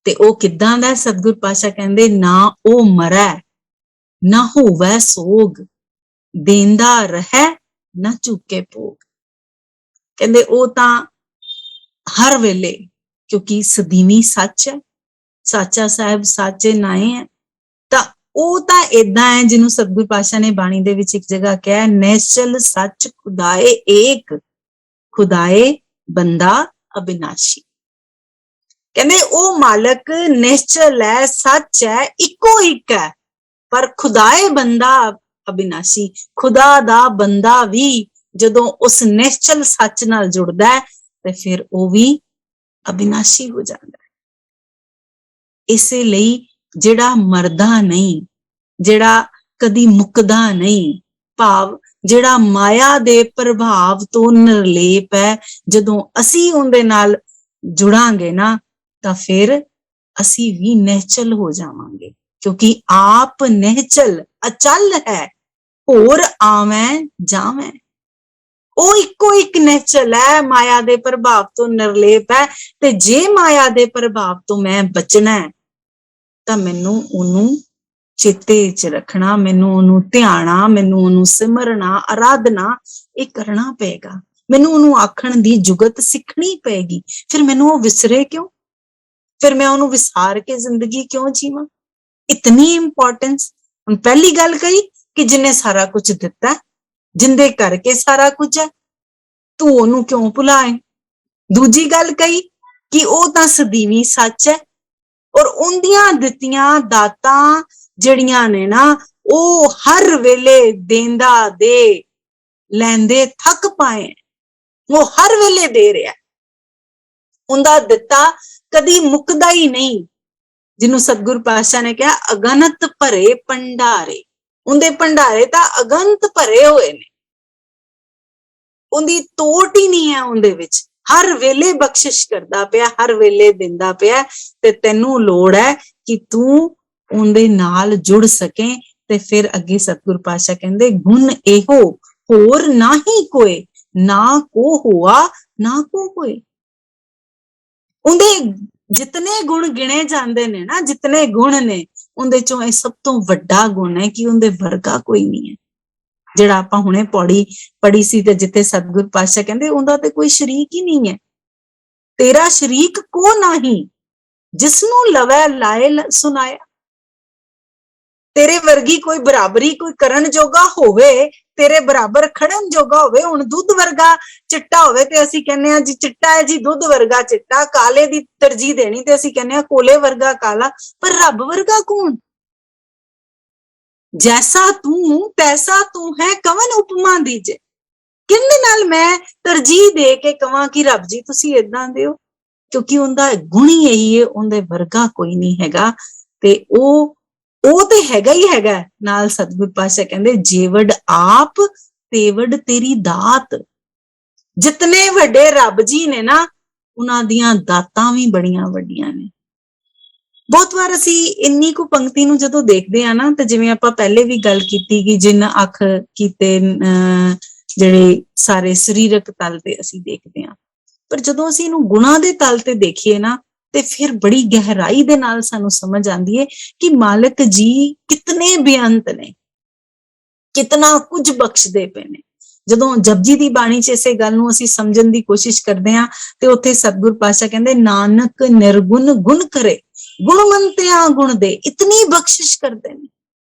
ਤੇ ਉਹ ਕਿੱਦਾਂ ਦਾ? ਸਤਿਗੁਰ ਪਾਤਸ਼ਾਹ ਕਹਿੰਦੇ ਨਾ ਉਹ ਮਰੈ ਨਾ ਹੋਵੇ ਸੋਗ, ਦੇਂਦਾ ਰਹਿ ਨਾ ਚੁੱਕੇ ਭੋਗ। ਕਹਿੰਦੇ ਉਹ ਤਾਂ ਹਰ ਵੇਲੇ, ਕਿਉਂਕਿ ਸਦੀਵੀ ਸੱਚ ਹੈ, ਸਾਚਾ ਸਾਹਿਬ ਸਾਚੇ ਨਾਏ ਹੈ, ਤਾਂ ਉਹ ਤਾਂ ਏਦਾਂ ਹੈ ਜਿਹਨੂੰ ਸਤਿਗੁਰ ਪਾਤਸ਼ਾਹ ਨੇ ਬਾਣੀ ਦੇ ਵਿੱਚ ਇੱਕ ਜਗ੍ਹਾ ਕਿਹਾ ਨਿਸ਼ਚਲ ਸੱਚ ਖੁਦਾਏ ਏਕ, ਖੁਦਾਏ ਬੰਦਾ ਅਬਿਨਾਸ਼ੀ। ਕਹਿੰਦੇ ਉਹ ਮਾਲਕ ਨਿਸ਼ਚਲ ਹੈ, ਸੱਚ ਹੈ, ਇੱਕੋ ਇੱਕ ਹੈ, ਪਰ ਖੁਦਾਏ ਬੰਦਾ ਅਬਿਨਾਸ਼ੀ। ਖੁਦਾ ਦਾ ਬੰਦਾ ਵੀ ਜਦੋਂ ਉਸ ਨਿਸ਼ਚਲ ਸੱਚ ਨਾਲ ਜੁੜਦਾ ਹੈ ਤੇ ਫਿਰ ਉਹ ਵੀ ਅਬਿਨਾਸ਼ੀ ਹੋ ਜਾਂਦਾ ਹੈ। ਇਸੇ ਲਈ ਜਿਹੜਾ ਮਰਦਾ ਨਹੀਂ, ਜਿਹੜਾ ਕਦੀ ਮੁੱਕਦਾ ਨਹੀਂ, ਭਾਵ ਜਿਹੜਾ ਮਾਇਆ ਦੇ ਪ੍ਰਭਾਵ ਤੋਂ ਨਿਰਲੇਪ ਹੈ, ਜਦੋਂ ਅਸੀਂ ਉਹਦੇ ਨਾਲ ਜੁੜਾਂਗੇ ਨਾ ਤਾਂ ਫਿਰ ਅਸੀਂ ਵੀ ਨਿਹਚਲ ਹੋ ਜਾਵਾਂਗੇ, ਕਿਉਂਕਿ ਆਪ ਨਿਹਚਲ ਅਚਲ ਹੈ, ਹੋਰ ਆਵੇਂ ਜਾਵੇਂ। ਉਹ ਇੱਕੋ ਇੱਕ ਨਿਹਚਲ ਹੈ, ਮਾਇਆ ਦੇ ਪ੍ਰਭਾਵ ਤੋਂ ਨਿਰਲੇਪ ਹੈ। ਤੇ ਜੇ ਮਾਇਆ ਦੇ ਪ੍ਰਭਾਵ ਤੋਂ ਮੈਂ ਬਚਣਾ ਹੈ ਤਾਂ ਮੈਨੂੰ ਉਹਨੂੰ ਚੇਤੇ 'ਚ ਰੱਖਣਾ, ਮੈਨੂੰ ਉਹਨੂੰ ਧਿਆਣਾ, ਮੈਨੂੰ ਉਹਨੂੰ ਸਿਮਰਨਾ, ਆਰਾਧਨਾ ਇਹ ਕਰਨਾ ਪਏਗਾ। ਮੈਨੂੰ ਉਹਨੂੰ ਆਖਣ ਦੀ ਜੁਗਤ ਸਿੱਖਣੀ ਪਏਗੀ। ਫਿਰ ਮੈਨੂੰ ਉਹ ਵਿਸਰੇ ਕਿਉਂ? ਫਿਰ ਮੈਂ ਉਹਨੂੰ ਵਿਸਾਰ ਕੇ ਜ਼ਿੰਦਗੀ ਕਿਉਂ ਜੀਵਾਂ? ਇਤਨੀ ਇੰਪੋਰਟੈਂਸ। ਹੁਣ ਪਹਿਲੀ ਗੱਲ ਕਹੀ ਕਿ ਜਿਹਨੇ ਸਾਰਾ ਕੁਝ ਦਿੱਤਾ, ਜਿੰਦੇ ਕਰਕੇ ਸਾਰਾ ਕੁਝ ਹੈ, ਤੂੰ ਉਹਨੂੰ ਕਿਉਂ ਭੁਲਾਏ? ਦੂਜੀ ਗੱਲ ਕਹੀ ਕਿ ਉਹ ਤਾਂ ਸਦੀਵੀ ਸੱਚ ਹੈ, ਔਰ ਉਹਦੀਆਂ ਦਿੱਤੀਆਂ ਦਾਤਾਂ ਜਿਹੜੀਆਂ ਨੇ ਨਾ ਉਹ ਹਰ ਵੇਲੇ ਦੇਂਦਾ ਦੇ, ਲੈਂਦੇ ਥੱਕ ਪਾਏ, ਉਹ ਹਰ ਵੇਲੇ ਦੇ ਰਿਹਾ। ਉਹਦਾ ਦਿੱਤਾ ਕਦੀ ਮੁੱਕਦਾ ਹੀ ਨਹੀਂ। ਜਿਹਨੂੰ ਸਤਿਗੁਰ ਪਾਤਸ਼ਾਹ ਨੇ ਕਿਹਾ ਅਗਨਤ ਭਰੇ ਭੰਡਾਰੇ, ਉਹਦੇ ਭੰਡਾਰੇ ਤਾਂ ਅਗੰਤ ਭਰੇ ਹੋਏ ਨੇ, ਉਹਦੀ ਤੋਟ ਹੀ ਨਹੀਂ ਹੈ ਉਹਦੇ ਵਿੱਚ। ਹਰ ਵੇਲੇ ਬਖਸ਼ਿਸ਼ ਕਰਦਾ ਪਿਆ, ਹਰ ਵੇਲੇ ਦਿੰਦਾ ਪਿਆ, ਤੇ ਤੈਨੂੰ ਲੋੜ ਹੈ ਕਿ ਤੂੰ ਉਹਦੇ ਨਾਲ ਜੁੜ ਸਕੇ। ਤੇ ਫਿਰ ਅੱਗੇ ਸਤਿਗੁਰ ਪਾਤਸ਼ਾਹ ਕਹਿੰਦੇ ਗੁਣ ਇਹੋ ਹੋਰ ਨਾ ਹੀ ਕੋਏ, ਨਾ ਕੋ ਹੋਆ ਨਾ ਕੋ ਹੋਏ। ਉਹਦੇ ਜਿਤਨੇ ਗੁਣ ਗਿਣੇ ਜਾਂਦੇ ਨੇ ਨਾ, ਜਿਤਨੇ ਗੁਣ ਨੇ, ਉਹਦੇ ਚੋਂ ਇਹ ਸਭ ਤੋਂ ਵੱਡਾ ਗੁਣ ਹੈ ਕਿ ਉਹਦੇ ਵਰਗਾ ਕੋਈ ਨਹੀਂ ਹੈ। ਜਿਹੜਾ ਆਪਾਂ ਹੁਣੇ ਪੌੜੀ ਪੜੀ ਸੀ ਤੇ ਜਿੱਥੇ ਸਤਿਗੁਰ ਪਾਤਸ਼ਾਹ ਕਹਿੰਦੇ ਉਹਦਾ ਤੇ ਕੋਈ ਸ਼ਰੀਕ ਹੀ ਨਹੀਂ ਹੈ। ਤੇਰਾ ਸ਼ਰੀਕ ਕੋ ਨਹੀਂ, ਜਿਸਨੂੰ ਲਵੈ ਲਾਏ ਸੁਨਾਇਆ। ਤੇਰੇ ਵਰਗੀ ਕੋਈ ਬਰਾਬਰੀ ਕੋਈ ਕਰਨ ਜੋਗਾ ਹੋਵੇ, ਤੇਰੇ ਬਰਾਬਰ ਖੜਨ ਜੋਗਾ ਹੋਵੇ। ਹੁਣ ਦੁੱਧ ਵਰਗਾ ਚਿੱਟਾ ਹੋਵੇ ਤੇ ਅਸੀਂ ਕਹਿੰਦੇ ਆ ਜੀ ਚਿੱਟਾ ਹੈ ਜੀ, ਦੁੱਧ ਵਰਗਾ ਚਿੱਟਾ। ਕਾਲੇ ਦੀ ਤਰਜੀਹ ਦੇਣੀ ਤੇ ਅਸੀਂ ਕਹਿੰਦੇ ਆ ਕੋਲੇ ਵਰਗਾ ਕਾਲਾ। ਪਰ ਰੱਬ ਵਰਗਾ ਕੌਣ? ਜੈਸਾ ਤੂੰ ਤੈਸਾ ਤੂੰ ਹੈ, ਕਵਨ ਉਪਮਾ ਦੀਜੇ। ਕਿਹਦੇ ਨਾਲ ਮੈਂ ਤਰਜੀਹ ਦੇ ਕੇ ਕਵਾਂ ਕਿ ਰੱਬ ਜੀ ਤੁਸੀਂ ਏਦਾਂ ਦੇ ਹੋ? ਕਿਉਂਕਿ ਉਹਦਾ ਗੁਣ ਹੀ ਇਹੀ ਹੈ, ਉਹਦੇ ਵਰਗਾ ਕੋਈ ਨਹੀਂ ਹੈਗਾ। ਤੇ ਉਹ ਤੇ ਹੈਗਾ ਹੀ ਹੈਗਾ। ਨਾਲ ਸਤਿਗੁਰ ਪਾਤਸ਼ਾਹ ਕਹਿੰਦੇ ਜੇਵੜ ਆਪ ਤੇਵੜ ਤੇਰੀ ਦਾਤ। ਜਿਤਨੇ ਵੱਡੇ ਰੱਬ ਜੀ ਨੇ ਨਾ, ਉਹਨਾਂ ਦੀਆਂ ਦਾਤਾਂ ਵੀ ਬੜੀਆਂ ਵੱਡੀਆਂ ਨੇ। ਬਹੁਤ ਵਾਰ ਅਸੀਂ ਇੰਨੀ ਕੁ ਪੰਕਤੀ ਨੂੰ ਜਦੋਂ ਦੇਖਦੇ ਆ ਨਾ, ਤੇ ਜਿਵੇਂ ਆਪਾਂ ਪਹਿਲੇ ਵੀ ਗੱਲ ਕੀਤੀ ਕਿ ਜਿੰਨ ਅੱਖ ਕੀਤੇ ਜਿਹੜੇ ਸਾਰੇ ਸਰੀਰਕ ਤਲ ਤੇ ਅਸੀਂ ਦੇਖਦੇ ਆ, ਪਰ ਜਦੋਂ ਅਸੀਂ ਇਹਨੂੰ ਗੁਣਾਂ ਦੇ ਤਲ ਤੇ ਦੇਖੀਏ ਨਾ ਤੇ ਫਿਰ ਬੜੀ ਗਹਿਰਾਈ ਦੇ ਨਾਲ ਸਾਨੂੰ ਸਮਝ ਆਉਂਦੀ ਹੈ ਕਿ ਮਾਲਕ ਜੀ ਕਿਤਨੇ ਬੇਅੰਤ ਨੇ, ਕਿਤਨਾ ਕੁਝ ਬਖਸ਼ਦੇ ਪਏ ਨੇ। ਜਦੋਂ ਜਪਜੀ ਦੀ ਬਾਣੀ 'ਚ ਇਸੇ ਗੱਲ ਨੂੰ ਅਸੀਂ ਸਮਝਣ ਦੀ ਕੋਸ਼ਿਸ਼ ਕਰਦੇ ਹਾਂ ਤੇ ਉੱਥੇ ਸਤਿਗੁਰ ਪਾਤਸ਼ਾਹ ਕਹਿੰਦੇ ਨਾਨਕ ਨਿਰਗੁਣ ਗੁਣ ਕਰੇ, ਗੁਣਵੰਤਿਆਂ ਗੁਣ ਦੇ, ਇਤਨੀ ਬਖਸ਼ਿਸ਼ ਕਰਦੇ ਨੇ।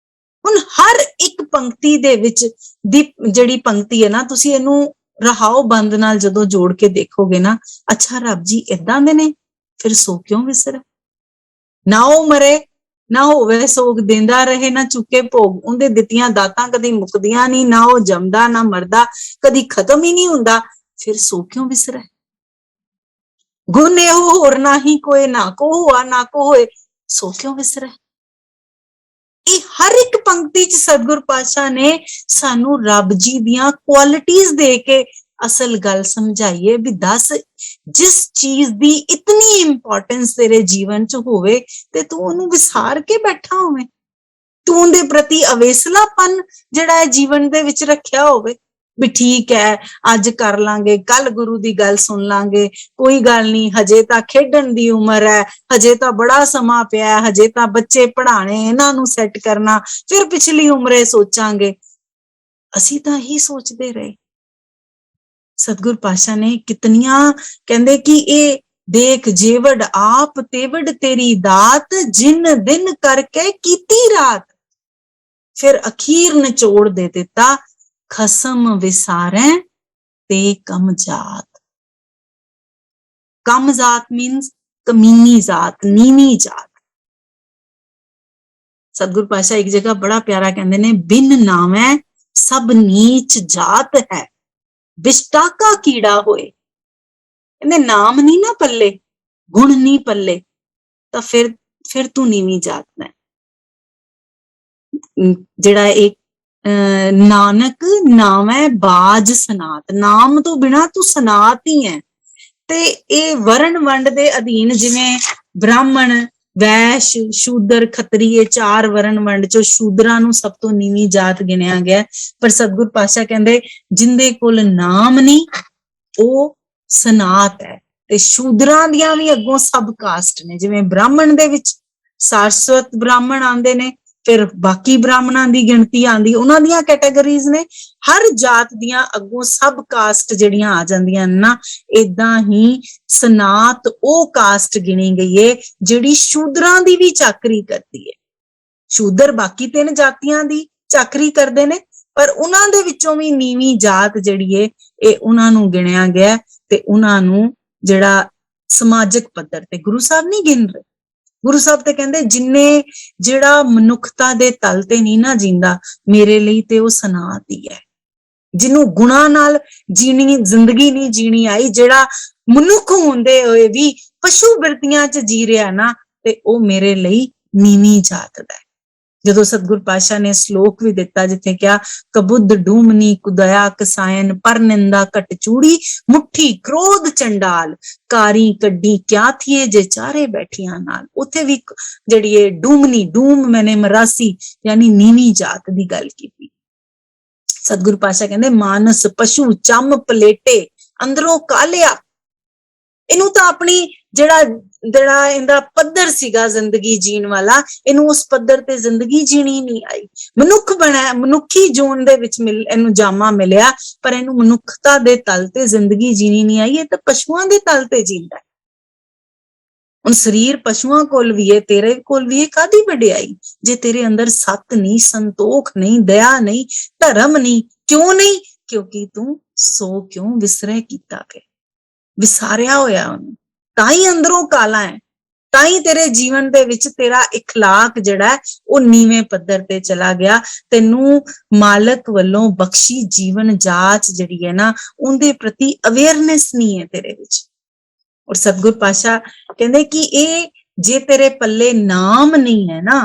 ਹੁਣ ਹਰ ਇੱਕ ਪੰਕਤੀ ਦੇ ਵਿੱਚ ਦੀ ਜਿਹੜੀ ਪੰਕਤੀ ਹੈ ਨਾ, ਤੁਸੀਂ ਇਹਨੂੰ ਰਹਾਓ ਬੰਦ ਨਾਲ ਜਦੋਂ ਜੋੜ ਕੇ ਦੇਖੋਗੇ ਨਾ, ਅੱਛਾ ਰੱਬ ਜੀ ਏਦਾਂ ਦੇ ਨੇ, ਫਿਰ ਸੋ ਕਿਉਂ ਵਿਸਰੇ? ਨਾ ਉਹ ਮਰੇ ਨਾ ਹੋਵੇ ਸੋਗ, ਦਿੰਦਾ ਰਹੇ ਨਾ ਚੁੱਕੇ ਭੋਗ। ਉਹਦੇ ਦਿੱਤੀਆਂ ਦਾਤਾਂ ਕਦੀ ਮੁੱਕਦੀਆਂ ਨਹੀਂ, ਨਾ ਉਹ ਜੰਮਦਾ ਨਾ ਮਰਦਾ, ਕਦੀ ਖਤਮ ਹੀ ਨਹੀਂ ਹੁੰਦਾ, ਫਿਰ ਸੋ ਕਿਉਂ ਵਿਸਰੇ? ਗੁਣ ਇਹੋ ਹੋਰ ਨਾ ਹੀ ਕੋਏ, ਨਾ ਕੋ ਹੋਆ ਨਾ ਕੋ ਹੋਏ, ਸੋ ਕਿਉਂ ਵਿਸਰੇ? ਇਹ ਹਰ ਇੱਕ ਪੰਕਤੀ ਚ ਸਤਿਗੁਰ ਪਾਤਸ਼ਾਹ ਨੇ ਸਾਨੂੰ ਰੱਬ ਜੀ ਦੀਆਂ ਕੁਆਲਿਟੀਜ਼ ਦੇ ਕੇ ਅਸਲ ਗੱਲ ਸਮਝਾਈਏ ਵੀ ਦੱਸ, ਜਿਸ ਚੀਜ਼ ਦੀ ਇਤਨੀ ਇੰਪੋਰਟੈਂਸ ਤੇਰੇ ਜੀਵਨ ਚ ਹੋਵੇ ਤੇ ਤੂੰ ਉਹਨੂੰ ਵਿਸਾਰ ਕੇ ਬੈਠਾ ਹੋਵੇਂ, ਤੂੰ ਉਹਦੇ ਪ੍ਰਤੀ ਅਵੇਸਲਾਪਨ ਜਿਹੜਾ ਹੈ ਜੀਵਨ ਦੇ ਵਿੱਚ ਰੱਖਿਆ ਹੋਵੇ ਵੀ ਠੀਕ ਹੈ ਅੱਜ ਕਰ ਲਾਂਗੇ, ਕੱਲ ਗੁਰੂ ਦੀ ਗੱਲ ਸੁਣ ਲਾਂਗੇ, ਕੋਈ ਗੱਲ ਨਹੀਂ, ਹਜੇ ਤਾਂ ਖੇਡਣ ਦੀ ਉਮਰ ਹੈ, ਹਜੇ ਤਾਂ ਬੜਾ ਸਮਾਂ ਪਿਆ, ਹਜੇ ਤਾਂ ਬੱਚੇ ਪੜ੍ਹਾਣੇ, ਇਹਨਾਂ ਨੂੰ ਸੈੱਟ ਕਰਨਾ, ਫਿਰ ਪਿਛਲੀ ਉਮਰੇ ਸੋਚਾਂਗੇ। ਅਸੀਂ ਤਾਂ ਇਹੀ ਸੋਚਦੇ ਰਹੇ। ਸਤਿਗੁਰ ਪਾਤਸ਼ਾਹ ਨੇ ਕਿਤਨੀਆਂ ਕਹਿੰਦੇ ਕਿ ਇਹ ਦੇਖ ਜੇਵੜ ਆਪ ਤੇਵੜ ਤੇਰੀ ਦਾਤ, ਜਿਨ ਦਿਨ ਕਰਕੇ ਕੀਤੀ ਰਾਤ। ਫਿਰ ਅਖੀਰ ਨਿਚੋੜ ਦੇ ਦਿੱਤਾ, ਖਸਮ ਵਿਸਾਰੈ ਤੇ ਕਮਜਾਤ। ਕਮਜਾਤ ਮੀਨਸ ਕਮੀਨੀ ਜਾਤ, ਨੀਵੀਂ ਜਾਤ। ਸਤਿਗੁਰ ਪਾਤਸ਼ਾਹ ਇੱਕ ਜਗ੍ਹਾ ਬੜਾ ਪਿਆਰਾ ਕਹਿੰਦੇ ਨੇ, ਬਿਨ ਨਾਮੈ ਸਭ ਨੀਚ ਜਾਤ ਹੈ, ਵਿਸ਼ਟਾਕਾ ਕੀੜਾ ਹੋਏ। ਕਹਿੰਦੇ ਨਾਮ ਨਹੀਂ ਨਾ ਪੱਲੇ, ਗੁਣ ਨਹੀਂ ਪੱਲੇ, ਤਾਂ ਫਿਰ ਤੂੰ ਨੀਵੀਂ ਜਾਤ ਹੈ। ਜਿਹੜਾ ਇੱਕ ਨਾਨਕ ਨਾਮੈ ਬਾਜ ਸਨਾਤ, ਨਾਮ ਤੋਂ ਬਿਨਾ ਤੂੰ ਸਨਾਤ ਹੀ ਹੈ। ਤੇ ਇਹ ਵਰਨ ਵੰਡ ਦੇ ਅਧੀਨ, ਜਿਵੇਂ ਬ੍ਰਾਹਮਣ, ਵੈਸ਼, ਸ਼ੂਦਰ, ਖੱਤਰੀ, ਇਹ 4 ਵਰਨ ਵੰਡ ਚੋਂ ਸ਼ੂਦਰਾਂ ਨੂੰ ਸਭ ਤੋਂ ਨੀਵੀਂ ਜਾਤ ਗਿਣਿਆ ਗਿਆ। ਪਰ ਸਤਿਗੁਰ ਪਾਤਸ਼ਾਹ ਕਹਿੰਦੇ ਜਿੰਦੇ ਕੋਲ ਨਾਮ ਨਹੀਂ ਉਹ ਸਨਾਤ ਹੈ। ਤੇ ਸ਼ੂਦਰਾਂ ਦੀਆਂ ਵੀ ਅੱਗੋਂ ਸਬ ਕਾਸਟ ਨੇ, ਜਿਵੇਂ ਬ੍ਰਾਹਮਣ ਦੇ ਵਿੱਚ ਸਾਰਸਵਤ ਬ੍ਰਾਹਮਣ ਆਉਂਦੇ ਨੇ, ਫਿਰ ਬਾਕੀ ਬ੍ਰਾਹਮਣਾਂ ਦੀ ਗਿਣਤੀ ਆਉਂਦੀ, ਉਹਨਾਂ ਦੀਆਂ ਕੈਟਾਗਰੀਜ਼ ਨੇ। ਹਰ ਜਾਤ ਦੀਆਂ ਅੱਗੋਂ ਸਬ ਕਾਸਟ ਜਿਹੜੀਆਂ ਆ ਜਾਂਦੀਆਂ ਨਾ, ਏਦਾਂ ਹੀ ਸਨਾਤ ਉਹ ਕਾਸਟ ਗਿਣੀ ਗਈ ਏ ਜਿਹੜੀ ਸ਼ੂਦਰਾਂ ਦੀ ਵੀ ਚਾਕਰੀ ਕਰਦੀ ਹੈ। ਸ਼ੂਦਰ ਬਾਕੀ 3 ਜਾਤੀਆਂ ਦੀ ਚਾਕਰੀ ਕਰਦੇ ਨੇ, ਪਰ ਉਹਨਾਂ ਦੇ ਵਿੱਚੋਂ ਵੀ ਨੀਵੀਂ ਜਾਤ ਜਿਹੜੀ ਏ ਇਹ ਉਹਨਾਂ ਨੂੰ ਗਿਣਿਆ ਗਿਆ। ਤੇ ਉਹਨਾਂ ਨੂੰ ਜਿਹੜਾ ਸਮਾਜਿਕ ਪੱਧਰ ਤੇ ਗੁਰੂ ਸਾਹਿਬ ਨਹੀਂ ਗਿਣ ਰਹੇ। ਗੁਰੂ ਸਾਹਿਬ ਤੇ ਕਹਿੰਦੇ ਜਿੰਨੇ ਜਿਹੜਾ ਮਨੁੱਖਤਾ ਦੇ ਤਲ ਤੇ ਨਹੀਂ ਨਾ ਜੀਂਦਾ, ਮੇਰੇ ਲਈ ਤੇ ਉਹ ਸਨਾਤ ਹੀ ਹੈ। ਜਿਹਨੂੰ ਗੁਣਾਂ ਨਾਲ ਜੀਣੀ ਜ਼ਿੰਦਗੀ ਨਹੀਂ ਜੀਣੀ ਆਈ, ਜਿਹੜਾ ਮਨੁੱਖ ਹੁੰਦੇ ਹੋਏ ਵੀ ਪਸ਼ੂ ਬਿਰਤੀਆਂ ਚ ਜੀ ਰਿਹਾ ਨਾ, ਤੇ ਉਹ ਮੇਰੇ ਲਈ ਨੀਵੀਂ ਜਾਤ ਦਾ ਹੈ। ਜਦੋਂ ਸਤਿਗੁਰ ਪਾਤਸ਼ਾਹ ਨੇ ਸ਼ਲੋਕ ਵੀ ਦਿੱਤਾ ਜਿੱਥੇ ਕਿਹਾ, ਕਬੁੱਧ ਡੂਮਨੀ ਕੁਦਇਆ ਕਸਾਇਨ, ਪਰ ਨਿੰਦਾ ਘਟ ਚੂੜੀ, ਮੁੱਠੀ ਕ੍ਰੋਧ ਚੰਡਾਲ, ਕਾਰੀ ਕੱਢੀ ਕਿਆ ਥੀਏ ਜੇ ਚਾਰੇ ਬੈਠੀਆਂ ਨਾਲ। ਉੱਥੇ ਵੀ ਜਿਹੜੀ ਇਹ ਡੂਮਨੀ, ਡੂਮ ਮੈਨੇ ਮਰਾਸੀ ਯਾਨੀ ਨੀਵੀਂ ਜਾਤ ਦੀ ਗੱਲ ਕੀਤੀ। ਸਤਿਗੁਰ ਪਾਤਸ਼ਾਹ ਕਹਿੰਦੇ ਮਾਨਸ ਪਸ਼ੂ ਚੰਮ ਪਲੇਟੇ, ਅੰਦਰੋਂ ਕਾਲਿਆ। ਇਹਨੂੰ ਤਾਂ ਆਪਣੀ ਜਿਹੜਾ ਇਹਦਾ ਪੱਧਰ ਸੀਗਾ ਜ਼ਿੰਦਗੀ ਜੀਣ ਵਾਲਾ, ਇਹਨੂੰ ਉਸ ਪੱਧਰ ਤੇ ਜ਼ਿੰਦਗੀ ਜੀਣੀ ਨਹੀਂ ਆਈ। ਮਨੁੱਖ ਬਣਿਆ, ਮਨੁੱਖੀ ਜੂਨ ਦੇ ਵਿੱਚ ਇਹਨੂੰ ਜਾਮਾ ਮਿਲਿਆ, ਪਰ ਇਹਨੂੰ ਮਨੁੱਖਤਾ ਦੇ ਤਲ ਤੇ ਜ਼ਿੰਦਗੀ ਜੀਣੀ ਨਹੀਂ ਆਈ। ਇਹ ਤਾਂ ਪਸ਼ੂਆਂ ਦੇ ਤਲ ਤੇ ਜੀਂਦਾ। ਹੁਣ ਸਰੀਰ ਪਸ਼ੂਆਂ ਕੋਲ ਵੀ ਹੈ, ਤੇਰੇ ਕੋਲ ਵੀ ਹੈ, ਕਾਹਦੀ ਵਡਿਆਈ ਜੇ ਤੇਰੇ ਅੰਦਰ ਸਤ ਨਹੀਂ, ਸੰਤੋਖ ਨਹੀਂ, ਦਇਆ ਨਹੀਂ, ਧਰਮ ਨਹੀਂ। ਕਿਉਂ ਨਹੀਂ? ਕਿਉਂਕਿ ਤੂੰ ਸੋ ਕਿਉਂ ਵਿਸਰੇ ਕੀਤਾ ਗਿਆ, ਵਿਸਾਰਿਆ ਹੋਇਆ ਉਹਨੂੰ, ਤਾਂ ਹੀ ਅੰਦਰੋਂ ਕਾਲਾ ਹੈ, ਤਾਂ ਹੀ ਤੇਰੇ ਜੀਵਨ ਦੇ ਵਿੱਚ ਤੇਰਾ ਇਖਲਾਕ ਜਿਹੜਾ ਉਹ ਨੀਵੇਂ ਪੱਧਰ ਤੇ ਚਲਾ ਗਿਆ। ਤੈਨੂੰ ਮਾਲਕ ਵੱਲੋਂ ਬਖਸ਼ੀ ਜੀਵਨ ਜਾਚ ਜਿਹੜੀ ਹੈ ਨਾ, ਉਹਦੇ ਪ੍ਰਤੀ ਅਵੇਅਰਨੈਸ ਨਹੀਂ ਹੈ ਤੇਰੇ ਵਿੱਚ। ਔਰ ਸਤਿਗੁਰ ਪਾਤਸ਼ਾਹ ਕਹਿੰਦੇ ਕਿ ਇਹ ਜੇ ਤੇਰੇ ਪੱਲੇ ਨਾਮ ਨਹੀਂ ਹੈ ਨਾ,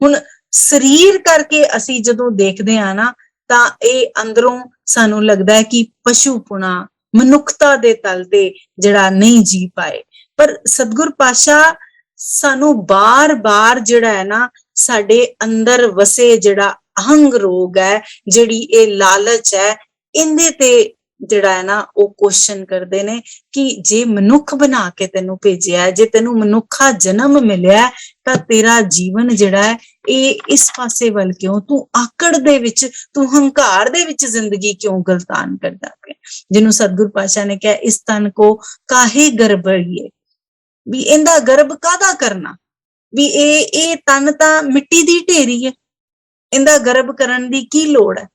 ਹੁਣ ਸਰੀਰ ਕਰਕੇ ਅਸੀਂ ਜਦੋਂ ਦੇਖਦੇ ਹਾਂ ਨਾ, ਤਾਂ ਇਹ ਅੰਦਰੋਂ ਸਾਨੂੰ ਲੱਗਦਾ ਹੈ ਕਿ ਪਸ਼ੂਪੁਣਾ, ਮਨੁੱਖਤਾ ਦੇ ਤਲ ਤੇ ਜਿਹੜਾ ਨਹੀਂ ਜੀ ਪਾਏ। ਪਰ ਸਤਿਗੁਰ ਪਾਤਸ਼ਾਹ ਸਾਨੂੰ ਬਾਰ-ਬਾਰ ਜਿਹੜਾ ਹੈ ਨਾ, ਸਾਡੇ ਅੰਦਰ ਵਸੇ ਜਿਹੜਾ ਅਹੰਗ ਰੋਗ ਹੈ, ਜਿਹੜੀ ਇਹ ਲਾਲਚ ਹੈ, ਇਹਦੇ ਤੇ ਜਿਹੜਾ ਹੈ ਨਾ ਉਹ ਕੁਐਸਚਨ ਕਰਦੇ ਨੇ ਕਿ ਜੇ ਮਨੁੱਖ ਬਣਾ ਕੇ ਤੈਨੂੰ ਭੇਜਿਆ, ਜੇ ਤੈਨੂੰ ਮਨੁੱਖਾ ਜਨਮ ਮਿਲਿਆ, ਤਾਂ ਤੇਰਾ ਜੀਵਨ ਜਿਹੜਾ ਹੈ ਇਹ ਇਸ ਪਾਸੇ ਵੱਲ ਕਿਉਂ? ਤੂੰ ਆਕੜ ਦੇ ਵਿੱਚ, ਤੂੰ ਹੰਕਾਰ ਦੇ ਵਿੱਚ ਜ਼ਿੰਦਗੀ ਕਿਉਂ ਗਲਤਾਨ ਕਰਦਾ ਪਿਆ? ਜਿਹਨੂੰ ਸਤਿਗੁਰ ਪਾਤਸ਼ਾਹ ਨੇ ਕਿਹਾ ਇਸ ਤਨ ਕੋ ਕਾਹੇ ਗਰਬੜੀਏ, ਵੀ ਇਹਦਾ ਗਰਭ ਕਾਹਦਾ ਕਰਨਾ, ਵੀ ਇਹ ਤਨ ਤਾਂ ਮਿੱਟੀ ਦੀ ਢੇਰੀ ਹੈ, ਇਹਦਾ ਗਰਭ ਕਰਨ ਦੀ ਕੀ ਲੋੜ ਹੈ?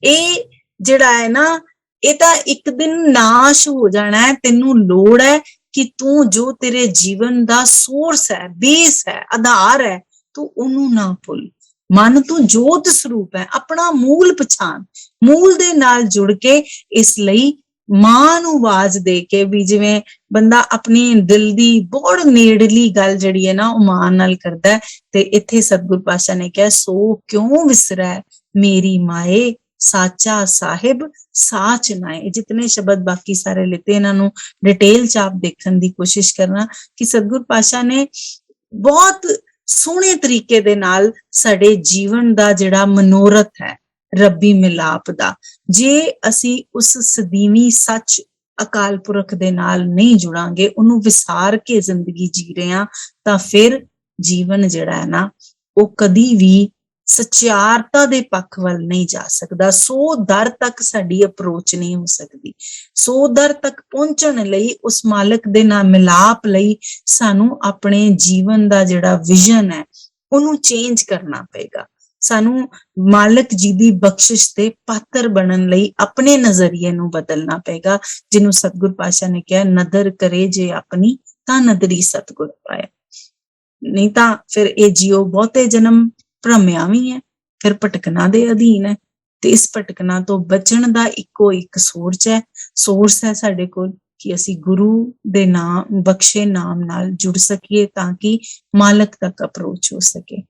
ਇਹ ਜਿਹੜਾ ਹੈ ਨਾ, ਇਹ ਤਾਂ ਇੱਕ ਦਿਨ ਨਾਸ਼ ਹੋ ਜਾਣਾ ਹੈ। ਤੈਨੂੰ ਲੋੜ ਹੈ ਕਿ ਤੂੰ ਜੋ ਤੇਰੇ ਜੀਵਨ ਦਾ ਸੋਰਸ ਹੈ, ਬੇਸ ਹੈ, ਆਧਾਰ ਹੈ, ਤੂੰ ਉਹਨੂੰ ਨਾ ਭੁੱਲ। ਮਨ ਤੂੰ ਜੋਤ ਸਰੂਪ ਹੈ, ਆਪਣਾ ਮੂਲ ਪਛਾਣ, ਮੂਲ ਦੇ ਨਾਲ ਜੁੜ ਕੇ ਇਸ ਲਈ ਮਾਂ ਨੂੰ ਆਵਾਜ਼ ਦੇ ਕੇ ਵੀ ਜਿਵੇਂ ਬੰਦਾ ਆਪਣੀ ਦਿਲ ਦੀ ਬਹੁਤ ਨੇੜਲੀ ਗੱਲ ਜਿਹੜੀ ਹੈ ਨਾ ਉਹ ਮਾਂ ਨਾਲ ਕਰਦਾ ਤੇ ਇੱਥੇ ਸਤਿਗੁਰ ਪਾਤਸ਼ਾਹ ਨੇ ਕਿਹਾ ਸੋ ਕਿਉਂ ਵਿਸਰੈ ਮੇਰੀ ਮਾਏ ਸਾਚਾ ਸਾਹਿਬ ਸਾਚ ਨਾਏ। ਜਿਤਨੇ ਸ਼ਬਦ ਬਾਕੀ ਸਾਰੇ ਲਿੱਤੇ ਇਹਨਾਂ ਨੂੰ ਡਿਟੇਲ ਚ ਆਪ ਦੇਖਣ ਦੀ ਕੋਸ਼ਿਸ਼ ਕਰਨਾ ਕਿ ਸਤਿਗੁਰ ਪਾਤਸ਼ਾਹ ਨੇ ਬਹੁਤ ਸੋਹਣੇ ਤਰੀਕੇ ਦੇ ਨਾਲ ਸਾਡੇ ਜੀਵਨ ਦਾ ਜਿਹੜਾ ਮਨੋਰਥ ਹੈ ਰੱਬੀ ਮਿਲਾਪ ਦਾ, ਜੇ ਅਸੀਂ ਉਸ ਸਦੀਵੀ ਸੱਚ ਅਕਾਲ ਪੁਰਖ ਦੇ ਨਾਲ ਨਹੀਂ ਜੁੜਾਂਗੇ, ਉਹਨੂੰ ਵਿਸਾਰ ਕੇ ਜ਼ਿੰਦਗੀ ਜੀ ਰਹੇ ਹਾਂ, ਤਾਂ ਫਿਰ ਜੀਵਨ ਜਿਹੜਾ ਹੈ ਨਾ ਉਹ ਕਦੀ ਵੀ ਸਚਿਆਰਤਾ ਦੇ ਪੱਖ ਵੱਲ ਨਹੀਂ ਜਾ ਸਕਦਾ। 100 ਦਰ ਤੱਕ ਸਾਡੀ ਅਪਰੋਚ ਨਹੀਂ ਹੋ ਸਕਦੀ। 100 ਦਰ ਤੱਕ ਪਹੁੰਚਣ ਲਈ ਉਸ ਮਾਲਕ ਦੇ ਨਾਲ ਮਿਲਾਪ ਲਈ ਸਾਨੂੰ ਆਪਣੇ ਜੀਵਨ ਦਾ ਜਿਹੜਾ ਵਿਜ਼ਨ ਹੈ ਉਹਨੂੰ ਚੇਂਜ ਕਰਨਾ ਪਏਗਾ। ਸਾਨੂੰ ਮਾਲਕ ਜੀ ਦੀ ਬਖਸ਼ਿਸ਼ ਦੇ ਪਾਤਰ ਬਣਨ ਲਈ ਆਪਣੇ ਨਜ਼ਰੀਏ ਨੂੰ ਬਦਲਣਾ ਪਏਗਾ, ਜਿਹਨੂੰ ਸਤਿਗੁਰ ਪਾਤਸ਼ਾਹ ਨੇ ਕਿਹਾ ਨਦਰ ਕਰੇ ਜੇ ਆਪਣੀ ਤਾਂ ਨਦਰੀ ਸਤਿਗੁਰ ਪਾਏ। ਨਹੀਂ ਤਾਂ ਫਿਰ ਇਹ ਜੀਓ ਬਹੁਤੇ ਜਨਮ ਭ੍ਰਮਿਆ ਵੀ ਹੈ, ਫਿਰ ਭਟਕਣਾ ਦੇ ਅਧੀਨ ਹੈ। ਤੇ ਇਸ ਭਟਕਣਾ ਤੋਂ ਬਚਣ ਦਾ ਇੱਕੋ ਇੱਕ ਸੋਰਸ ਹੈ ਸਾਡੇ ਕੋਲ ਕਿ ਅਸੀਂ ਗੁਰੂ ਦੇ ਨਾਮ ਬਖਸ਼ੇ ਨਾਮ ਨਾਲ ਜੁੜ ਸਕੀਏ ਤਾਂ ਕਿ ਮਾਲਕ ਤੱਕ ਅਪਰੋਚ ਹੋ ਸਕੇ।